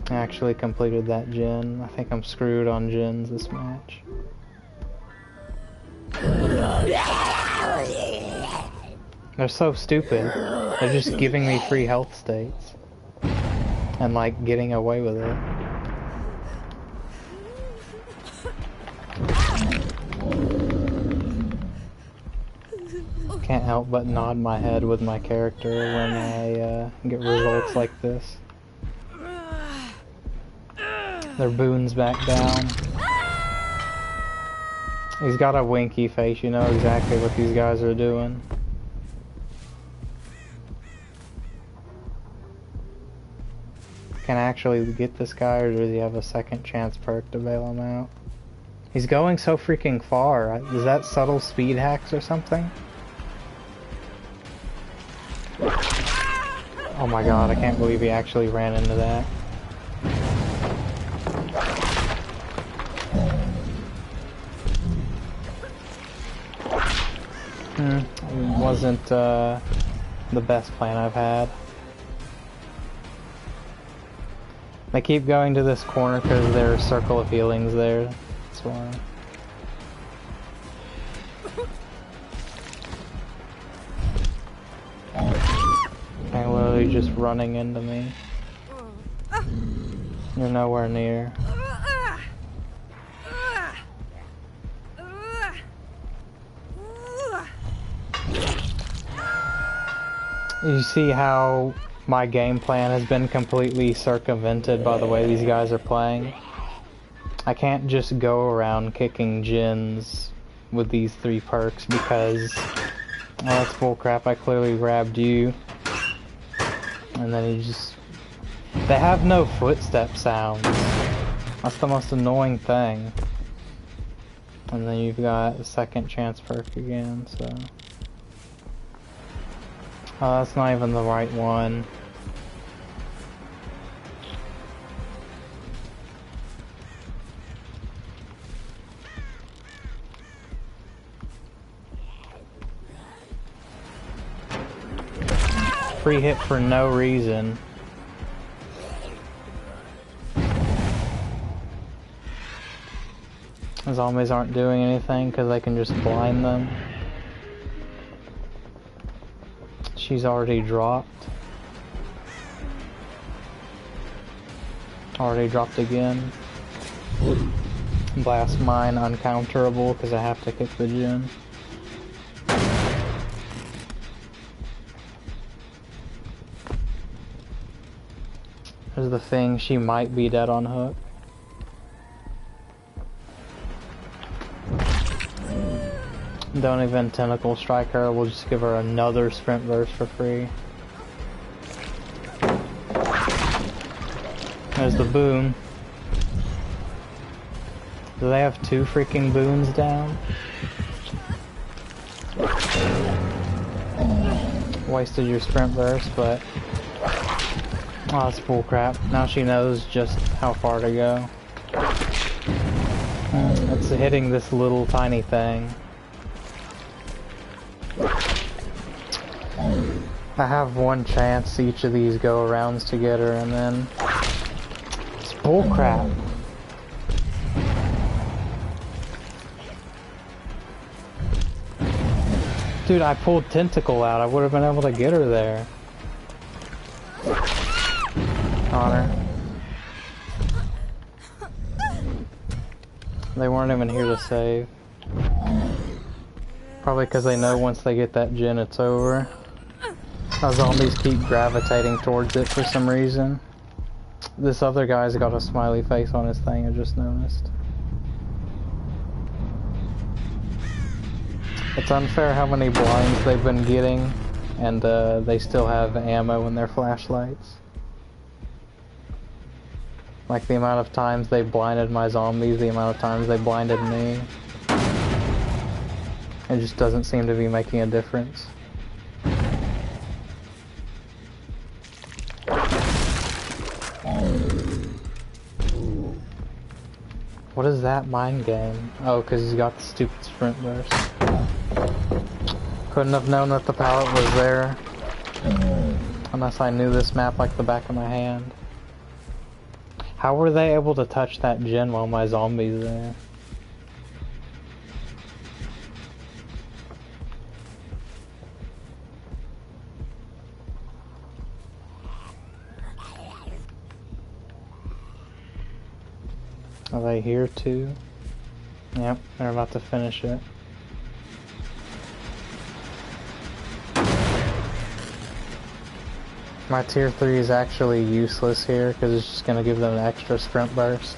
I actually completed that gen. I think I'm screwed on gens this match. They're so stupid. They're just giving me free health states. And like getting away with it. Can't help but nod my head with my character when I get results like this. Their boon's back down. He's got a winky face, you know exactly what these guys are doing. Can I actually get this guy, or does he have a second chance perk to bail him out? He's going so freaking far. Is that subtle speed hacks or something? Oh my god, I can't believe he actually ran into that. It wasn't the best plan I've had. I keep going to this corner because there's a circle of healings there. That's why. They're literally just running into me. You're nowhere near. You see how my game plan has been completely circumvented by the way these guys are playing? I can't just go around kicking gens with these 3 perks because... oh, that's bullcrap, I clearly grabbed you. And then he just... they have no footstep sounds. That's the most annoying thing. And then you've got a second chance perk again, so... oh, that's not even the right one. Free hit for no reason. The zombies aren't doing anything because I can just blind them. She's already dropped. Already dropped again. Blast mine uncounterable because I have to kick the gen. There's the thing, she might be dead on hook. Don't even tentacle strike her, we'll just give her another sprint burst for free. There's the boon. Do they have 2 freaking boons down? Wasted your sprint burst, but... oh, that's bullcrap. Now she knows just how far to go. It's hitting this little tiny thing. I have one chance each of these go arounds to get her, and then... it's bullcrap. Dude, I pulled Tentacle out. I would have been able to get her there. On her. They weren't even here to save. Probably because they know once they get that gen, it's over. How zombies keep gravitating towards it for some reason. This other guy's got a smiley face on his thing, I just noticed. It's unfair how many blinds they've been getting, and they still have ammo in their flashlights. Like the amount of times they blinded my zombies, the amount of times they blinded me. It just doesn't seem to be making a difference. What is that mind game? Oh, because he's got the stupid sprint burst. Couldn't have known that the pallet was there. Unless I knew this map like the back of my hand. How were they able to touch that gen while my zombie's there? Are they here too? Yep, they're about to finish it. My tier 3 is actually useless here because it's just going to give them an extra sprint burst.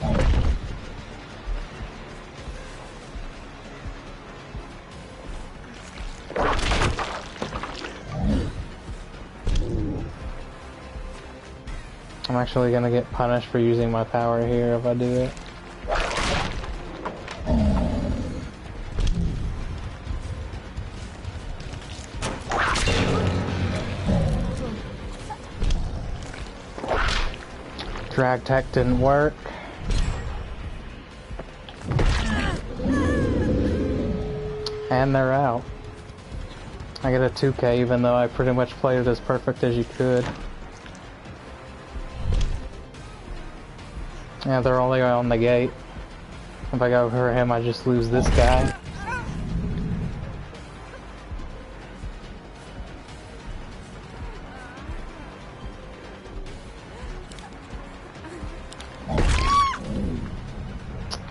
I'm actually going to get punished for using my power here if I do it. Drag tech didn't work. And they're out. I get a 2K even though I pretty much played it as perfect as you could. Yeah, they're only on the gate. If I go for him, I just lose this guy.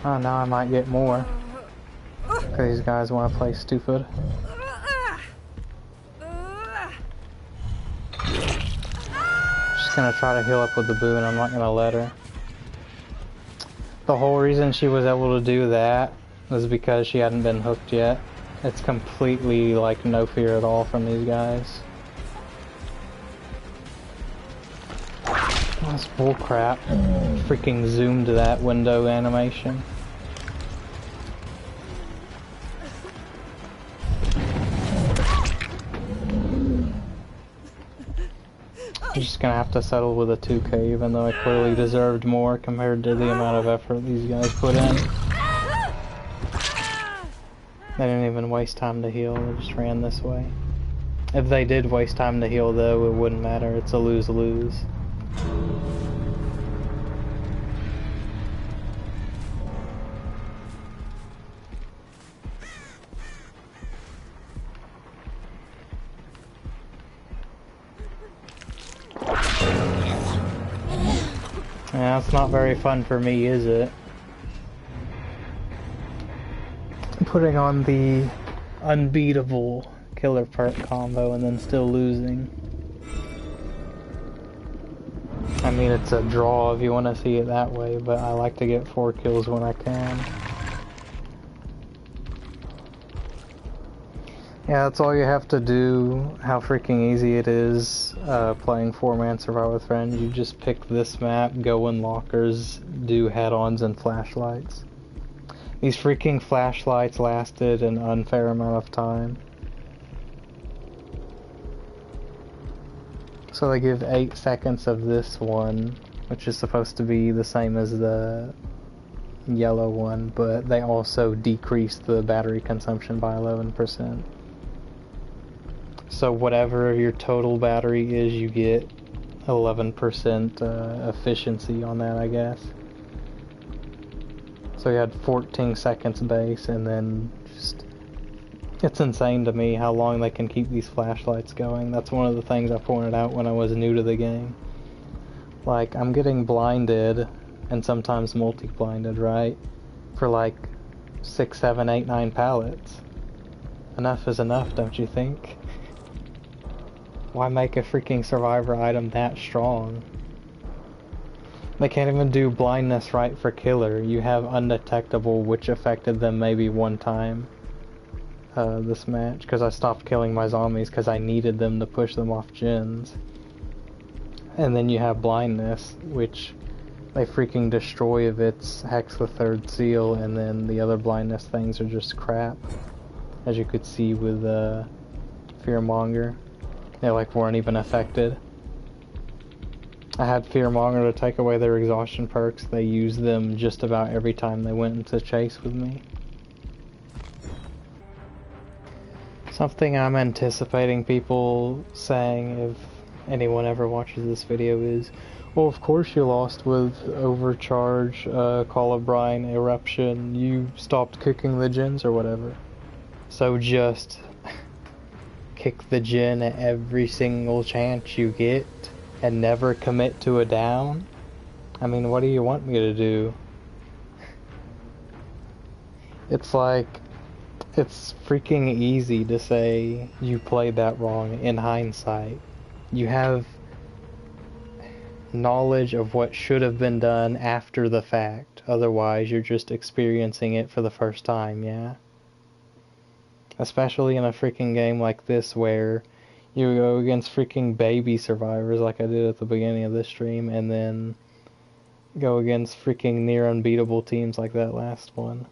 Oh, now I might get more. Because these guys want to play stupid. She's gonna try to heal up with the boon, I'm not gonna let her. The whole reason she was able to do that was because she hadn't been hooked yet. It's completely like no fear at all from these guys. That's bullcrap. Freaking zoomed that window animation. I'm just gonna have to settle with a 2K, even though I clearly deserved more compared to the amount of effort these guys put in. They didn't even waste time to heal, they just ran this way. If they did waste time to heal though, it wouldn't matter, it's a lose-lose. Yeah, it's not very fun for me, is it? Putting on the unbeatable killer perk combo and then still losing. I mean, it's a draw if you want to see it that way, but I like to get 4 kills when I can. Yeah, that's all you have to do. How freaking easy it is playing 4-man Survival with Friends. You just pick this map, go in lockers, do head-ons and flashlights. These freaking flashlights lasted an unfair amount of time. So they give 8 seconds of this one, which is supposed to be the same as the yellow one, but they also decrease the battery consumption by 11%. So whatever your total battery is, you get 11% efficiency on that, I guess. So you had 14 seconds base, and then just... It's insane to me how long they can keep these flashlights going. That's one of the things I pointed out when I was new to the game. Like, I'm getting blinded, and sometimes multi-blinded, right? For like 6, 7, 8, 9 pallets. Enough is enough, don't you think? Why make a freaking survivor item that strong? They can't even do blindness right for killer. You have undetectable, which affected them maybe one time this match, because I stopped killing my zombies because I needed them to push them off gens. And then you have blindness, which they freaking destroy if it's Hex the Third Seal, and then the other blindness things are just crap. As you could see with Fearmonger. They like weren't even affected. I had Fearmonger to take away their exhaustion perks. They used them just about every time they went into chase with me. Something I'm anticipating people saying if anyone ever watches this video is, well, of course you lost with Overcharge, Call of Brine, Eruption, you stopped kicking the gens or whatever. So just kick the gen at every single chance you get and never commit to a down? I mean, what do you want me to do? It's like, it's freaking easy to say you played that wrong in hindsight. You have knowledge of what should have been done after the fact. Otherwise, you're just experiencing it for the first time, yeah? Especially in a freaking game like this where you go against freaking baby survivors like I did at the beginning of this stream, and then go against freaking near unbeatable teams like that last one.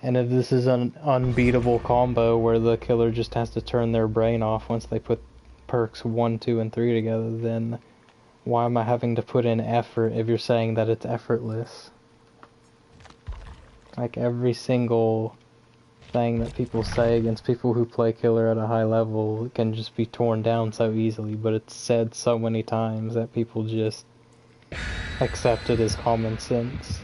And if this is an unbeatable combo where the killer just has to turn their brain off once they put perks 1, 2, and 3 together, then why am I having to put in effort if you're saying that it's effortless? Like every single thing that people say against people who play killer at a high level can just be torn down so easily, but it's said so many times that people just accepted as common sense.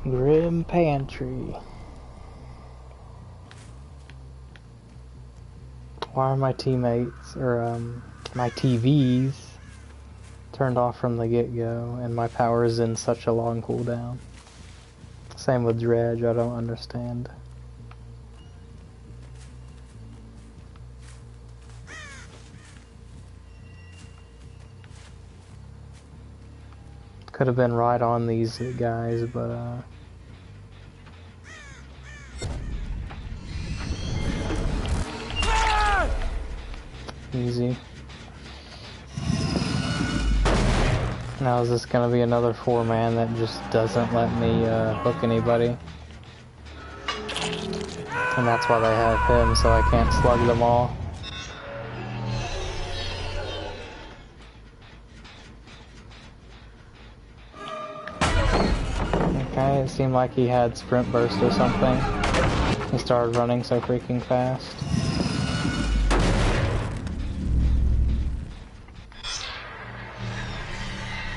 Grim Pantry. Why are my teammates, or my TVs turned off from the get-go, and my power is in such a long cooldown? Same with Dredge, I don't understand. Could have been right on these guys, but easy. Now is this gonna be another 4-man that just doesn't let me hook anybody? And that's why they have him, so I can't slug them all. Okay, it seemed like he had sprint burst or something. He started running so freaking fast.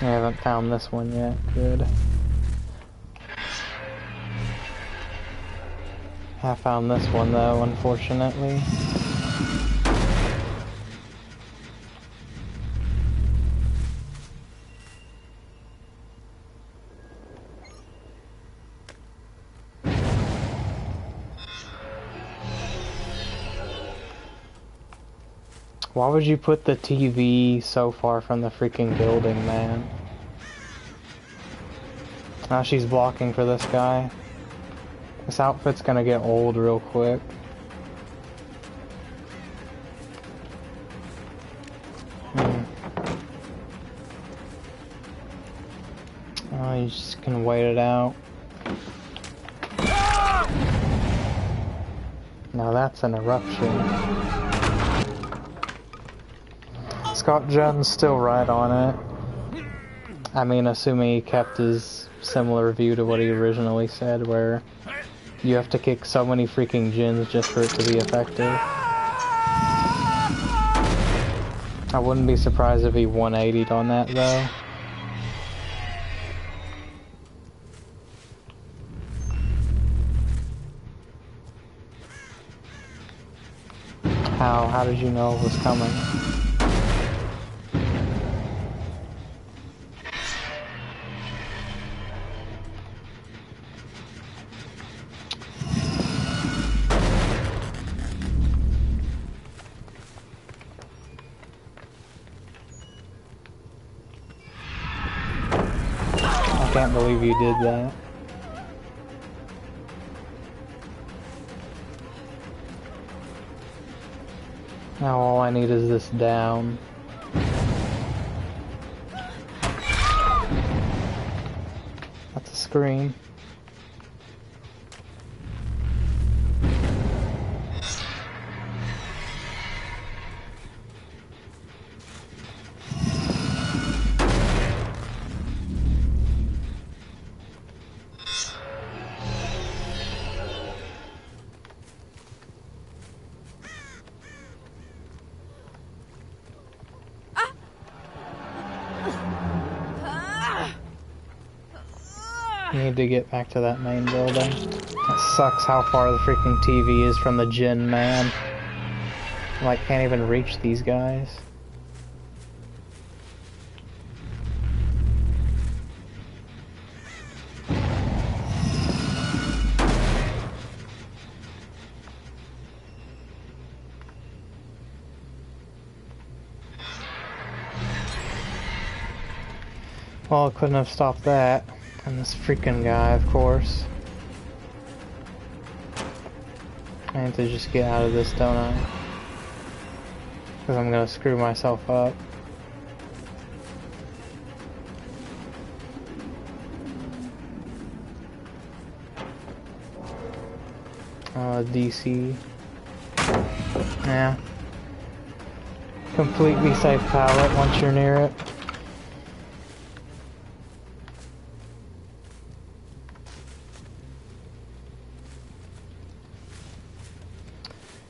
I haven't found this one yet. Good. I found this one though, unfortunately. Why would you put the TV so far from the freaking building, man? Now she's blocking for this guy. This outfit's gonna get old real quick. Oh, you just can wait it out. Now that's an eruption. Scott Jones still right on it. I mean, assuming he kept his similar view to what he originally said, where you have to kick so many freaking gens just for it to be effective. I wouldn't be surprised if he 180'd on that, though. How did you know it was coming? I can't believe you did that. Now all I need is this down. That's a scream. Need to get back to that main building. It sucks how far the freaking TV is from the gin, man. Like, can't even reach these guys. Well, it couldn't have stopped that. And this freaking guy, of course. I need to just get out of this, don't I? Because I'm gonna screw myself up. DC. Yeah. Completely safe pallet once you're near it.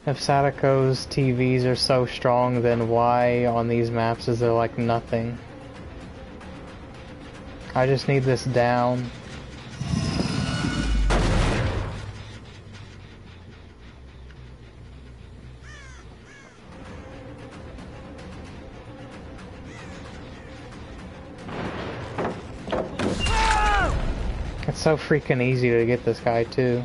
If Sadako's TVs are so strong, then why on these maps is there like nothing? I just need this down. It's so freaking easy to get this guy too.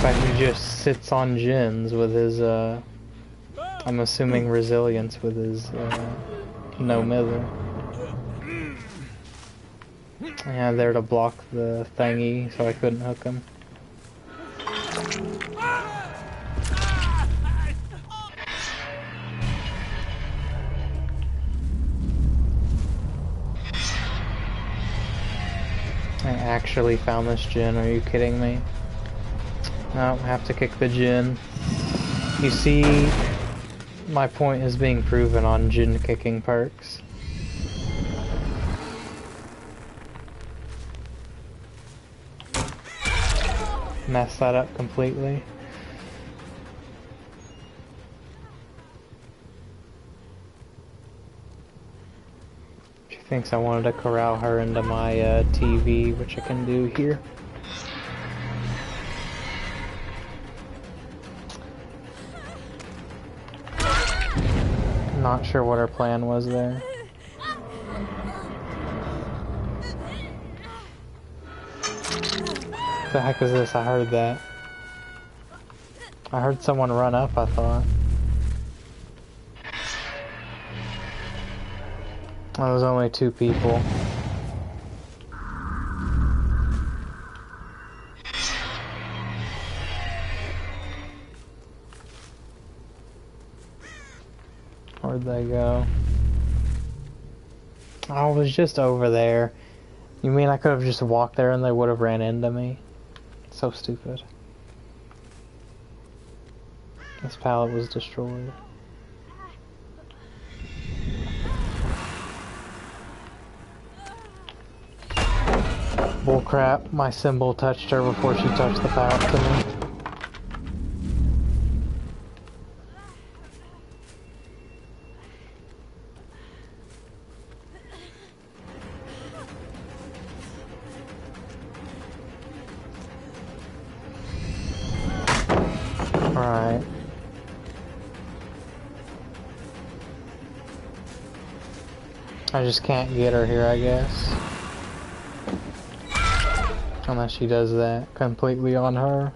But he just sits on gens with his, I'm assuming resilience with his, no mither. Yeah, there to block the thingy, so I couldn't hook him. I actually found this gen, are you kidding me? No, I have to kick the gen. You see, my point is being proven on gen kicking perks. Mess that up completely. She thinks I wanted to corral her into my TV, which I can do here. Not sure what her plan was there. What the heck is this? I heard that. I heard someone run up, I thought. Oh, there was only 2 people. Where'd they go? I was just over there. You mean I could have just walked there and they would have ran into me? So stupid. This pallet was destroyed. Bullcrap, my symbol touched her before she touched the pallet to me. Alright. I just can't get her here, I guess. Unless she does that completely on her.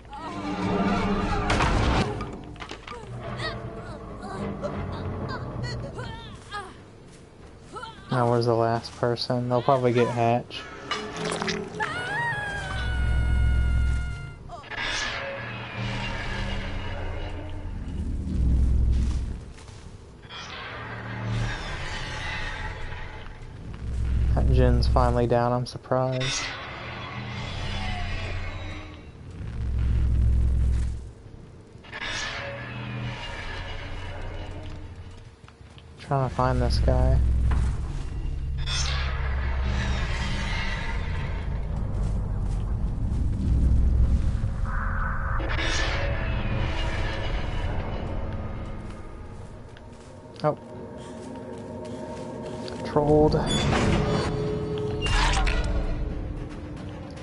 Now where's the last person? They'll probably get Hatch. That gen's finally down, I'm surprised. Trying to find this guy. Oh. Trolled.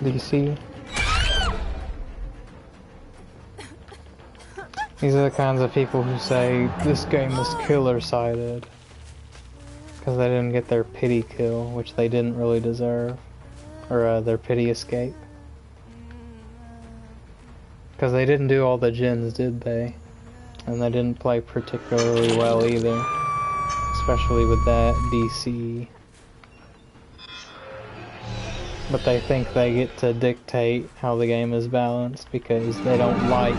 DC. These are the kinds of people who say this game is killer-sided because they didn't get their pity kill, which they didn't really deserve, or their pity escape. Because they didn't do all the gens, did they? And they didn't play particularly well either, especially with that DC. But they think they get to dictate how the game is balanced because they don't like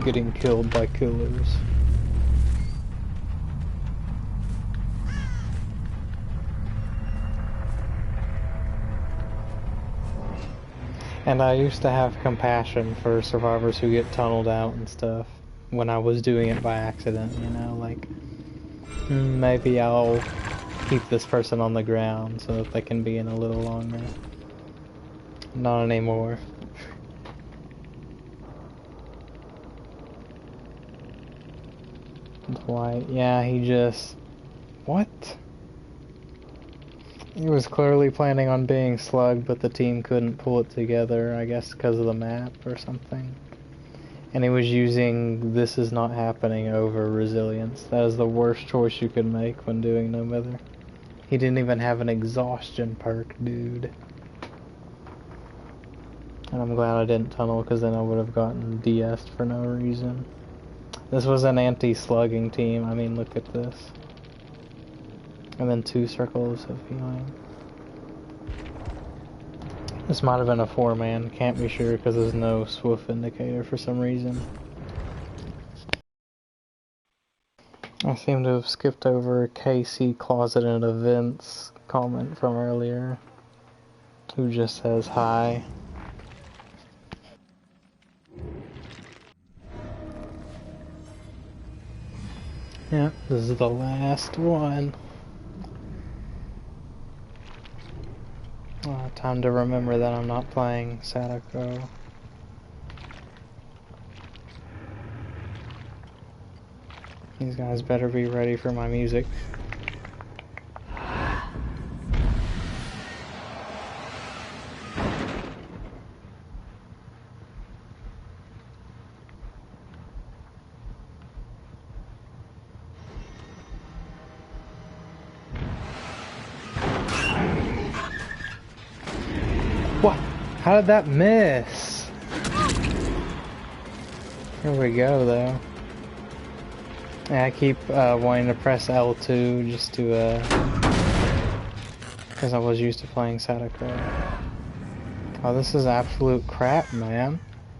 getting killed by killers. And I used to have compassion for survivors who get tunneled out and stuff when I was doing it by accident, you know, like maybe I'll keep this person on the ground so that they can be in a little longer. Not anymore. Dwight, yeah, he just... What? He was clearly planning on being slugged, but the team couldn't pull it together, I guess because of the map or something. And he was using "this is not happening" over resilience. That is the worst choice you could make when doing no mither. He didn't even have an exhaustion perk, dude. And I'm glad I didn't tunnel, because then I would have gotten DS'd for no reason. This was an anti-slugging team. I mean, look at this. And then 2 circles of healing. This might have been a 4-man. Can't be sure because there's no swift indicator for some reason. I seem to have skipped over KC Closet and Events comment from earlier, who just says hi. Yeah, this is the last one. Time to remember that I'm not playing Sadako. These guys better be ready for my music. What? How did that miss? Here we go, though. Yeah, I keep wanting to press L2 just to, because I was used to playing Sadako. Oh, this is absolute crap, man.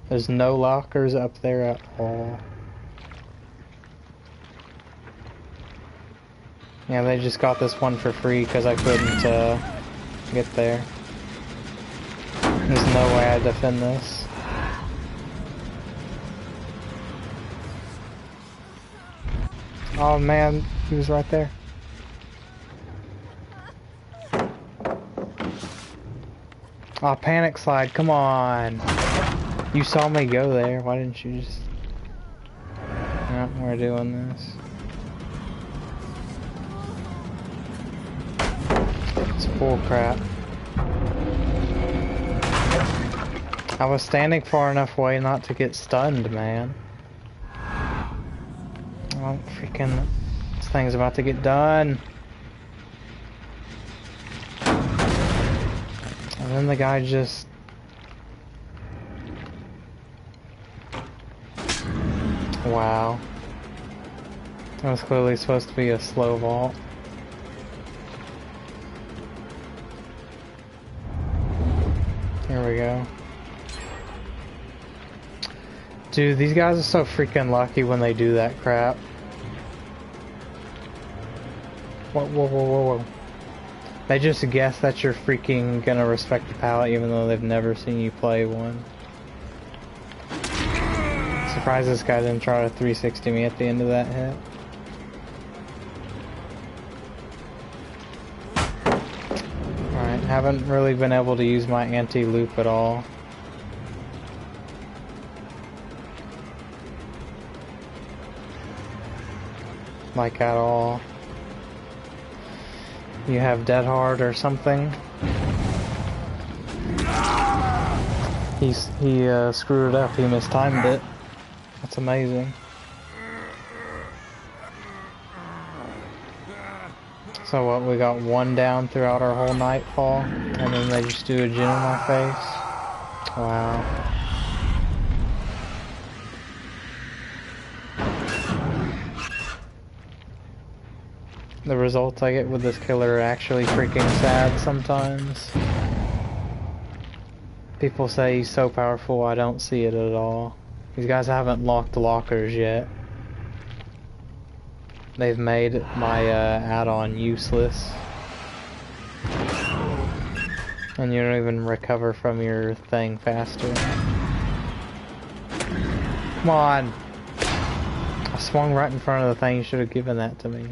There's no lockers up there at all. Yeah, they just got this one for free because I couldn't get there. There's no way I defend this. Oh man, he was right there. Oh, panic slide, come on. You saw me go there, why didn't you just... Yeah, we're doing this. It's bull crap. I was standing far enough away not to get stunned, man. Oh, freaking... This thing's about to get done. And then the guy just... Wow. That was clearly supposed to be a slow vault. Here we go. Dude, these guys are so freaking lucky when they do that crap. Whoa, whoa, whoa, whoa, whoa. They just guess that you're freaking gonna respect the palette even though they've never seen you play one. Surprised this guy didn't try to 360 me at the end of that hit. Alright, haven't really been able to use my anti-loop at all. Like at all. You have dead hard or something. He screwed it up. He mistimed it. That's amazing. So what? We got one down throughout our whole nightfall, and then they just do a gen in my face. Wow. The results I get with this killer are actually freaking sad sometimes. People say he's so powerful, I don't see it at all. These guys haven't locked the lockers yet. They've made my add-on useless. And you don't even recover from your thing faster. Come on! I swung right in front of the thing, you should have given that to me.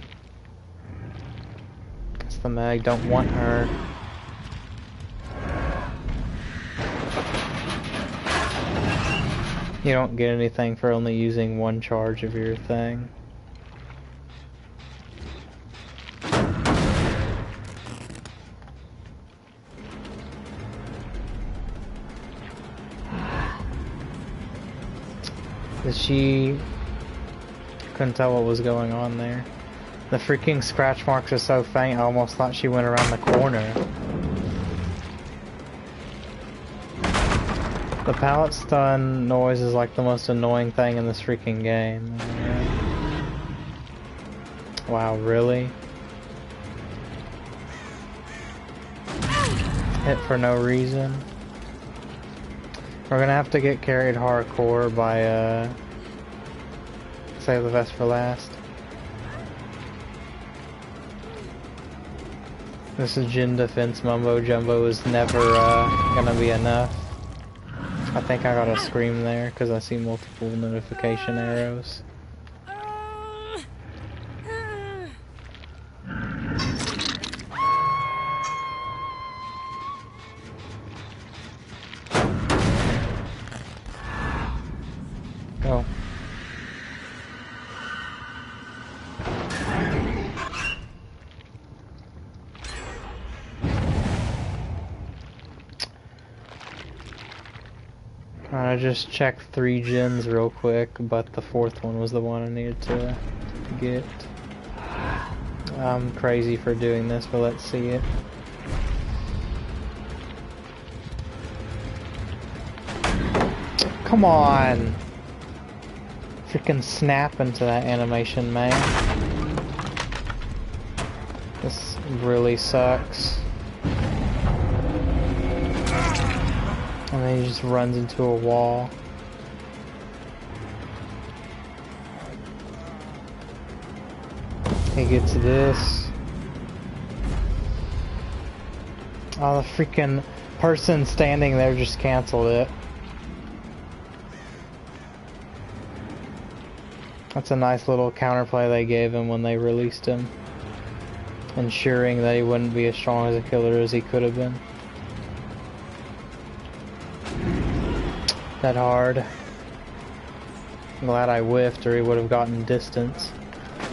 The mag, don't want her. You don't get anything for only using one charge of your thing. She couldn't tell what was going on there. The freaking scratch marks are so faint, I almost thought she went around the corner. The pallet stun noise is like the most annoying thing in this freaking game. Wow, really? Hit for no reason. We're gonna have to get carried hardcore by, save the best for last. This is Jin defense mumbo jumbo is never, gonna be enough. I think I got a scream there, because I see multiple notification arrows. Oh. I just checked 3 gens real quick, but the 4th one was the one I needed to get. I'm crazy for doing this, but let's see it. Come on! Freaking snap into that animation, man. This really sucks. And then he just runs into a wall. He gets this. Oh, the freaking person standing there just canceled it. That's a nice little counterplay they gave him when they released him, ensuring that he wouldn't be as strong as a killer as he could have been. That hard. I'm glad I whiffed or he would have gotten distance.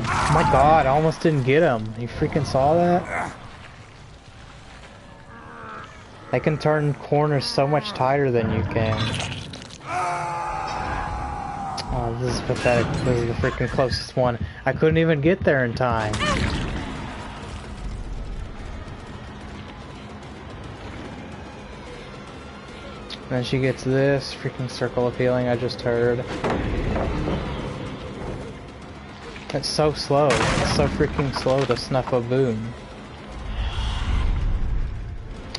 Oh my god, I almost didn't get him. You freaking saw that? They can turn corners so much tighter than you can. Oh, this is pathetic. This is the freaking closest one. I couldn't even get there in time. Then she gets this freaking circle of healing I just heard. It's so slow. It's so freaking slow to snuff a boom.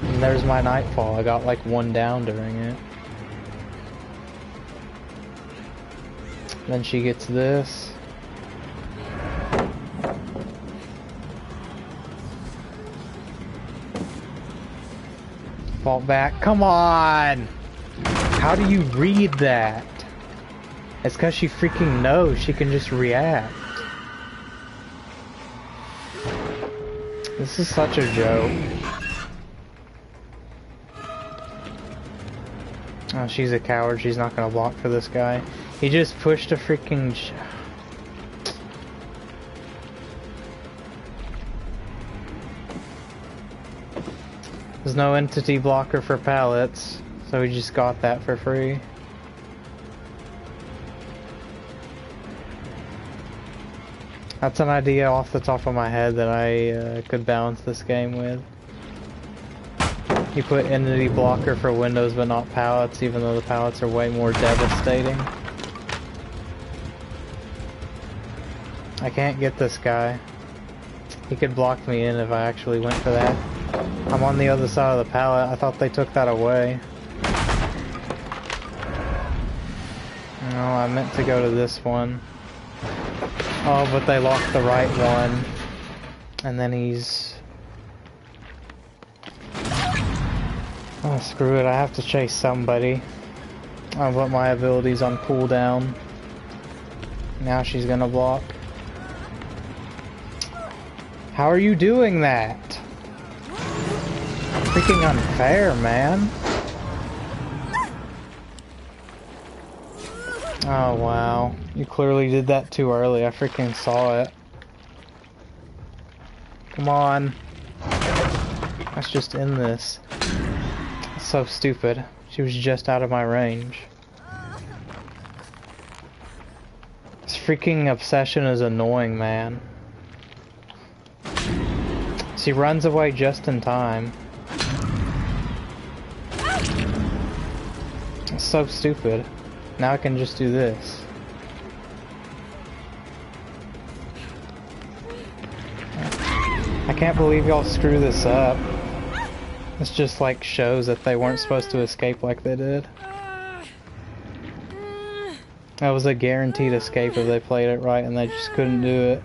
And there's my nightfall. I got like 1 down during it. Then she gets this. Fall back. Come on! How do you read that? It's because she freaking knows she can just react. This is such a joke. Oh, she's a coward. She's not gonna block for this guy. He just pushed a freaking... There's no entity blocker for pallets, so we just got that for free. That's an idea off the top of my head that I could balance this game with. You put entity blocker for windows but not pallets, even though the pallets are way more devastating. I can't get this guy. He could block me in if I actually went for that. I'm on the other side of the pallet. I thought they took that away. No, I meant to go to this one. Oh, but they locked the right one. And then he's... Oh, screw it. I have to chase somebody. I'll put my abilities on cooldown. Now she's gonna block. How are you doing that? Freaking unfair, man. Oh, wow. You clearly did that too early. I freaking saw it. Come on. Let's just end this. That's so stupid. She was just out of my range. freaking obsession is annoying, man. She runs away just in time. It's so stupid. Now I can just do this. I can't believe y'all screw this up. This just like shows that they weren't supposed to escape like they did. That was a guaranteed escape if they played it right, and they just couldn't do it.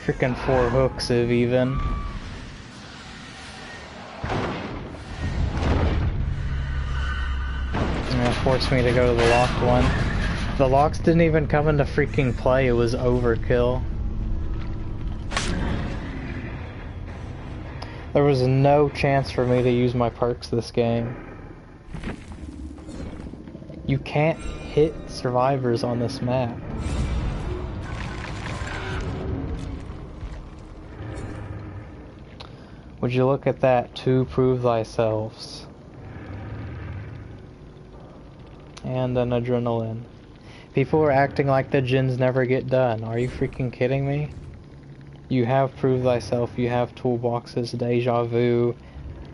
Freaking 4 hooks if even. And it forced me to go to the locked one. The locks didn't even come into freaking play, it was overkill. There was no chance for me to use my perks this game. You can't hit survivors on this map. Would you look at that? To prove thyself. And an adrenaline. People are acting like the gens never get done. Are you freaking kidding me? You have proved thyself, you have toolboxes, deja vu,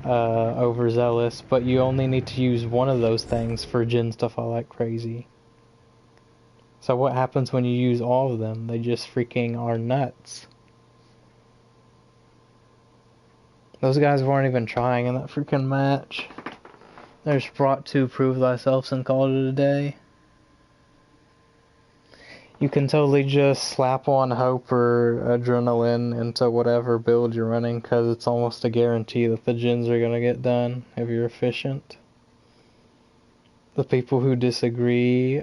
overzealous, but you only need to use one of those things for gens to fall like crazy. So what happens when you use all of them? They just freaking are nuts. Those guys weren't even trying in that freaking match. They just brought to prove thyself and called it a day. You can totally just slap on hope or adrenaline into whatever build you're running, because it's almost a guarantee that the gens are going to get done if you're efficient. The people who disagree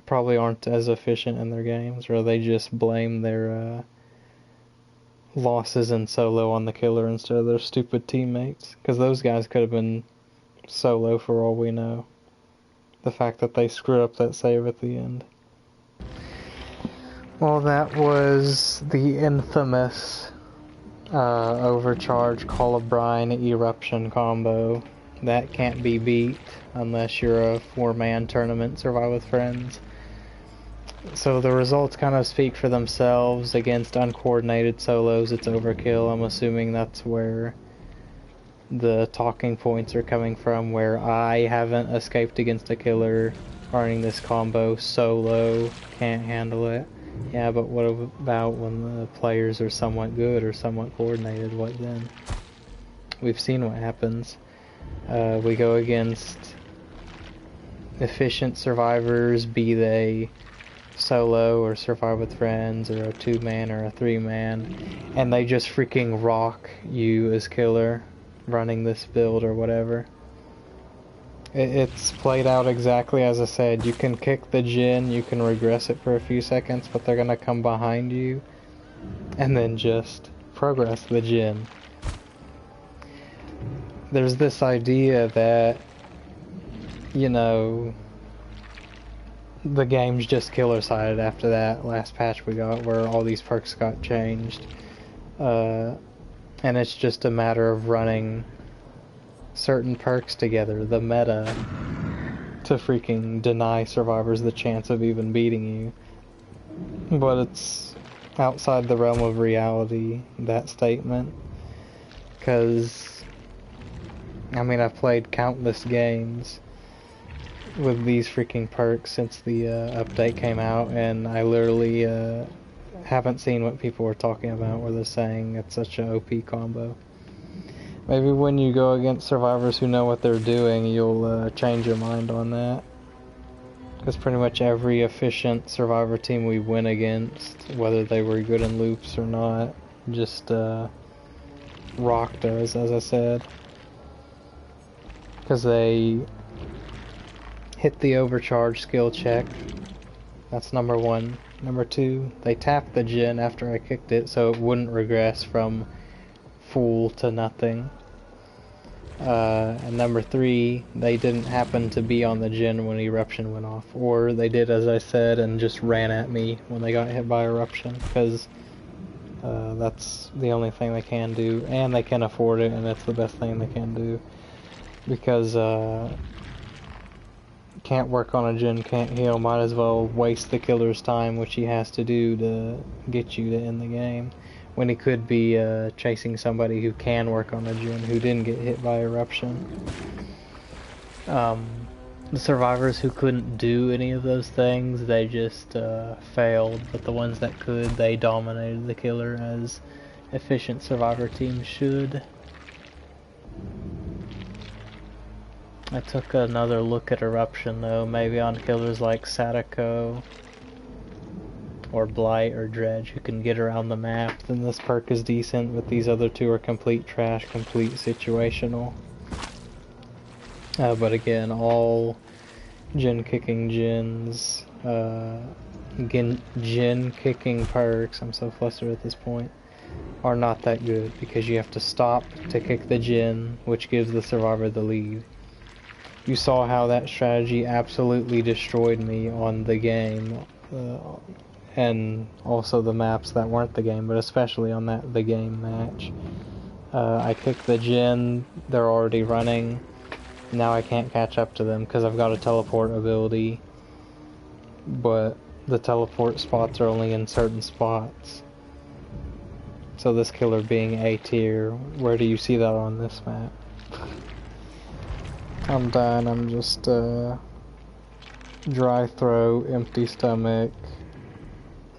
probably aren't as efficient in their games, or they just blame their losses in solo on the killer instead of their stupid teammates, because those guys could have been solo for all we know. The fact that they screwed up that save at the end. Well, that was the infamous Overcharge Call of Brine Eruption combo. That can't be beat unless you're a 4-man tournament survive with friends. So the results kind of speak for themselves. Against uncoordinated solos, it's overkill. I'm assuming that's where the talking points are coming from, where I haven't escaped against a killer running this combo solo, can't handle it. Yeah, but what about when the players are somewhat good or somewhat coordinated? What then? We've seen what happens. We go against efficient survivors, be they solo or survive with friends or a 2-man or a 3-man, and they just freaking rock you as killer running this build or whatever. It's played out exactly as I said. You can kick the gen, you can regress it for a few seconds, but they're gonna come behind you and then just progress the gen. There's this idea that, you know, the game's just killer-sided after that last patch we got where all these perks got changed. And it's just a matter of running certain perks together, the meta, to freaking deny survivors the chance of even beating you. But it's outside the realm of reality, that statement. Because, I mean, I've played countless games with these freaking perks since the update came out, and I literally haven't seen what people were talking about where they're saying it's such an OP combo. Maybe when you go against survivors who know what they're doing, you'll change your mind on that. Because pretty much every efficient survivor team we win against, whether they were good in loops or not, just rocked us, as I said. Because they hit the overcharge skill check. That's number 1. Number 2, they tapped the gen after I kicked it so it wouldn't regress from full to nothing. And number 3, they didn't happen to be on the gen when Eruption went off. Or they did, as I said, and just ran at me when they got hit by Eruption. Because That's the only thing they can do, and they can afford it, and that's the best thing they can do. Because, can't work on a gen, can't heal, might as well waste the killer's time, which he has to do to get you to end the game, when he could be chasing somebody who can work on a gen, who didn't get hit by Eruption. The survivors who couldn't do any of those things, they just failed, but the ones that could, they dominated the killer, as efficient survivor teams should. I took another look at Eruption though, maybe on killers like Sadako or Blight or Dredge who can get around the map, then this perk is decent, but these other two are complete trash, complete situational. But again, all gen kicking gens, gen kicking perks, I'm so flustered at this point, are not that good because you have to stop to kick the gen, which gives the survivor the lead. You saw how that strategy absolutely destroyed me on the game, and also the maps that weren't the game, but especially on the game match. I kicked the gen, they're already running, now I can't catch up to them because I've got a teleport ability, but the teleport spots are only in certain spots. So this killer being A tier, where do you see that on this map? I'm done, I'm just, dry throat, empty stomach,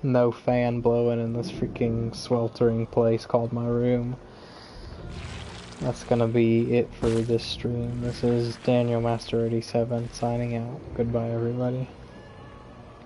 no fan blowing in this freaking sweltering place called my room. That's gonna be it for this stream. This is Daniel Master 87 signing out. Goodbye everybody.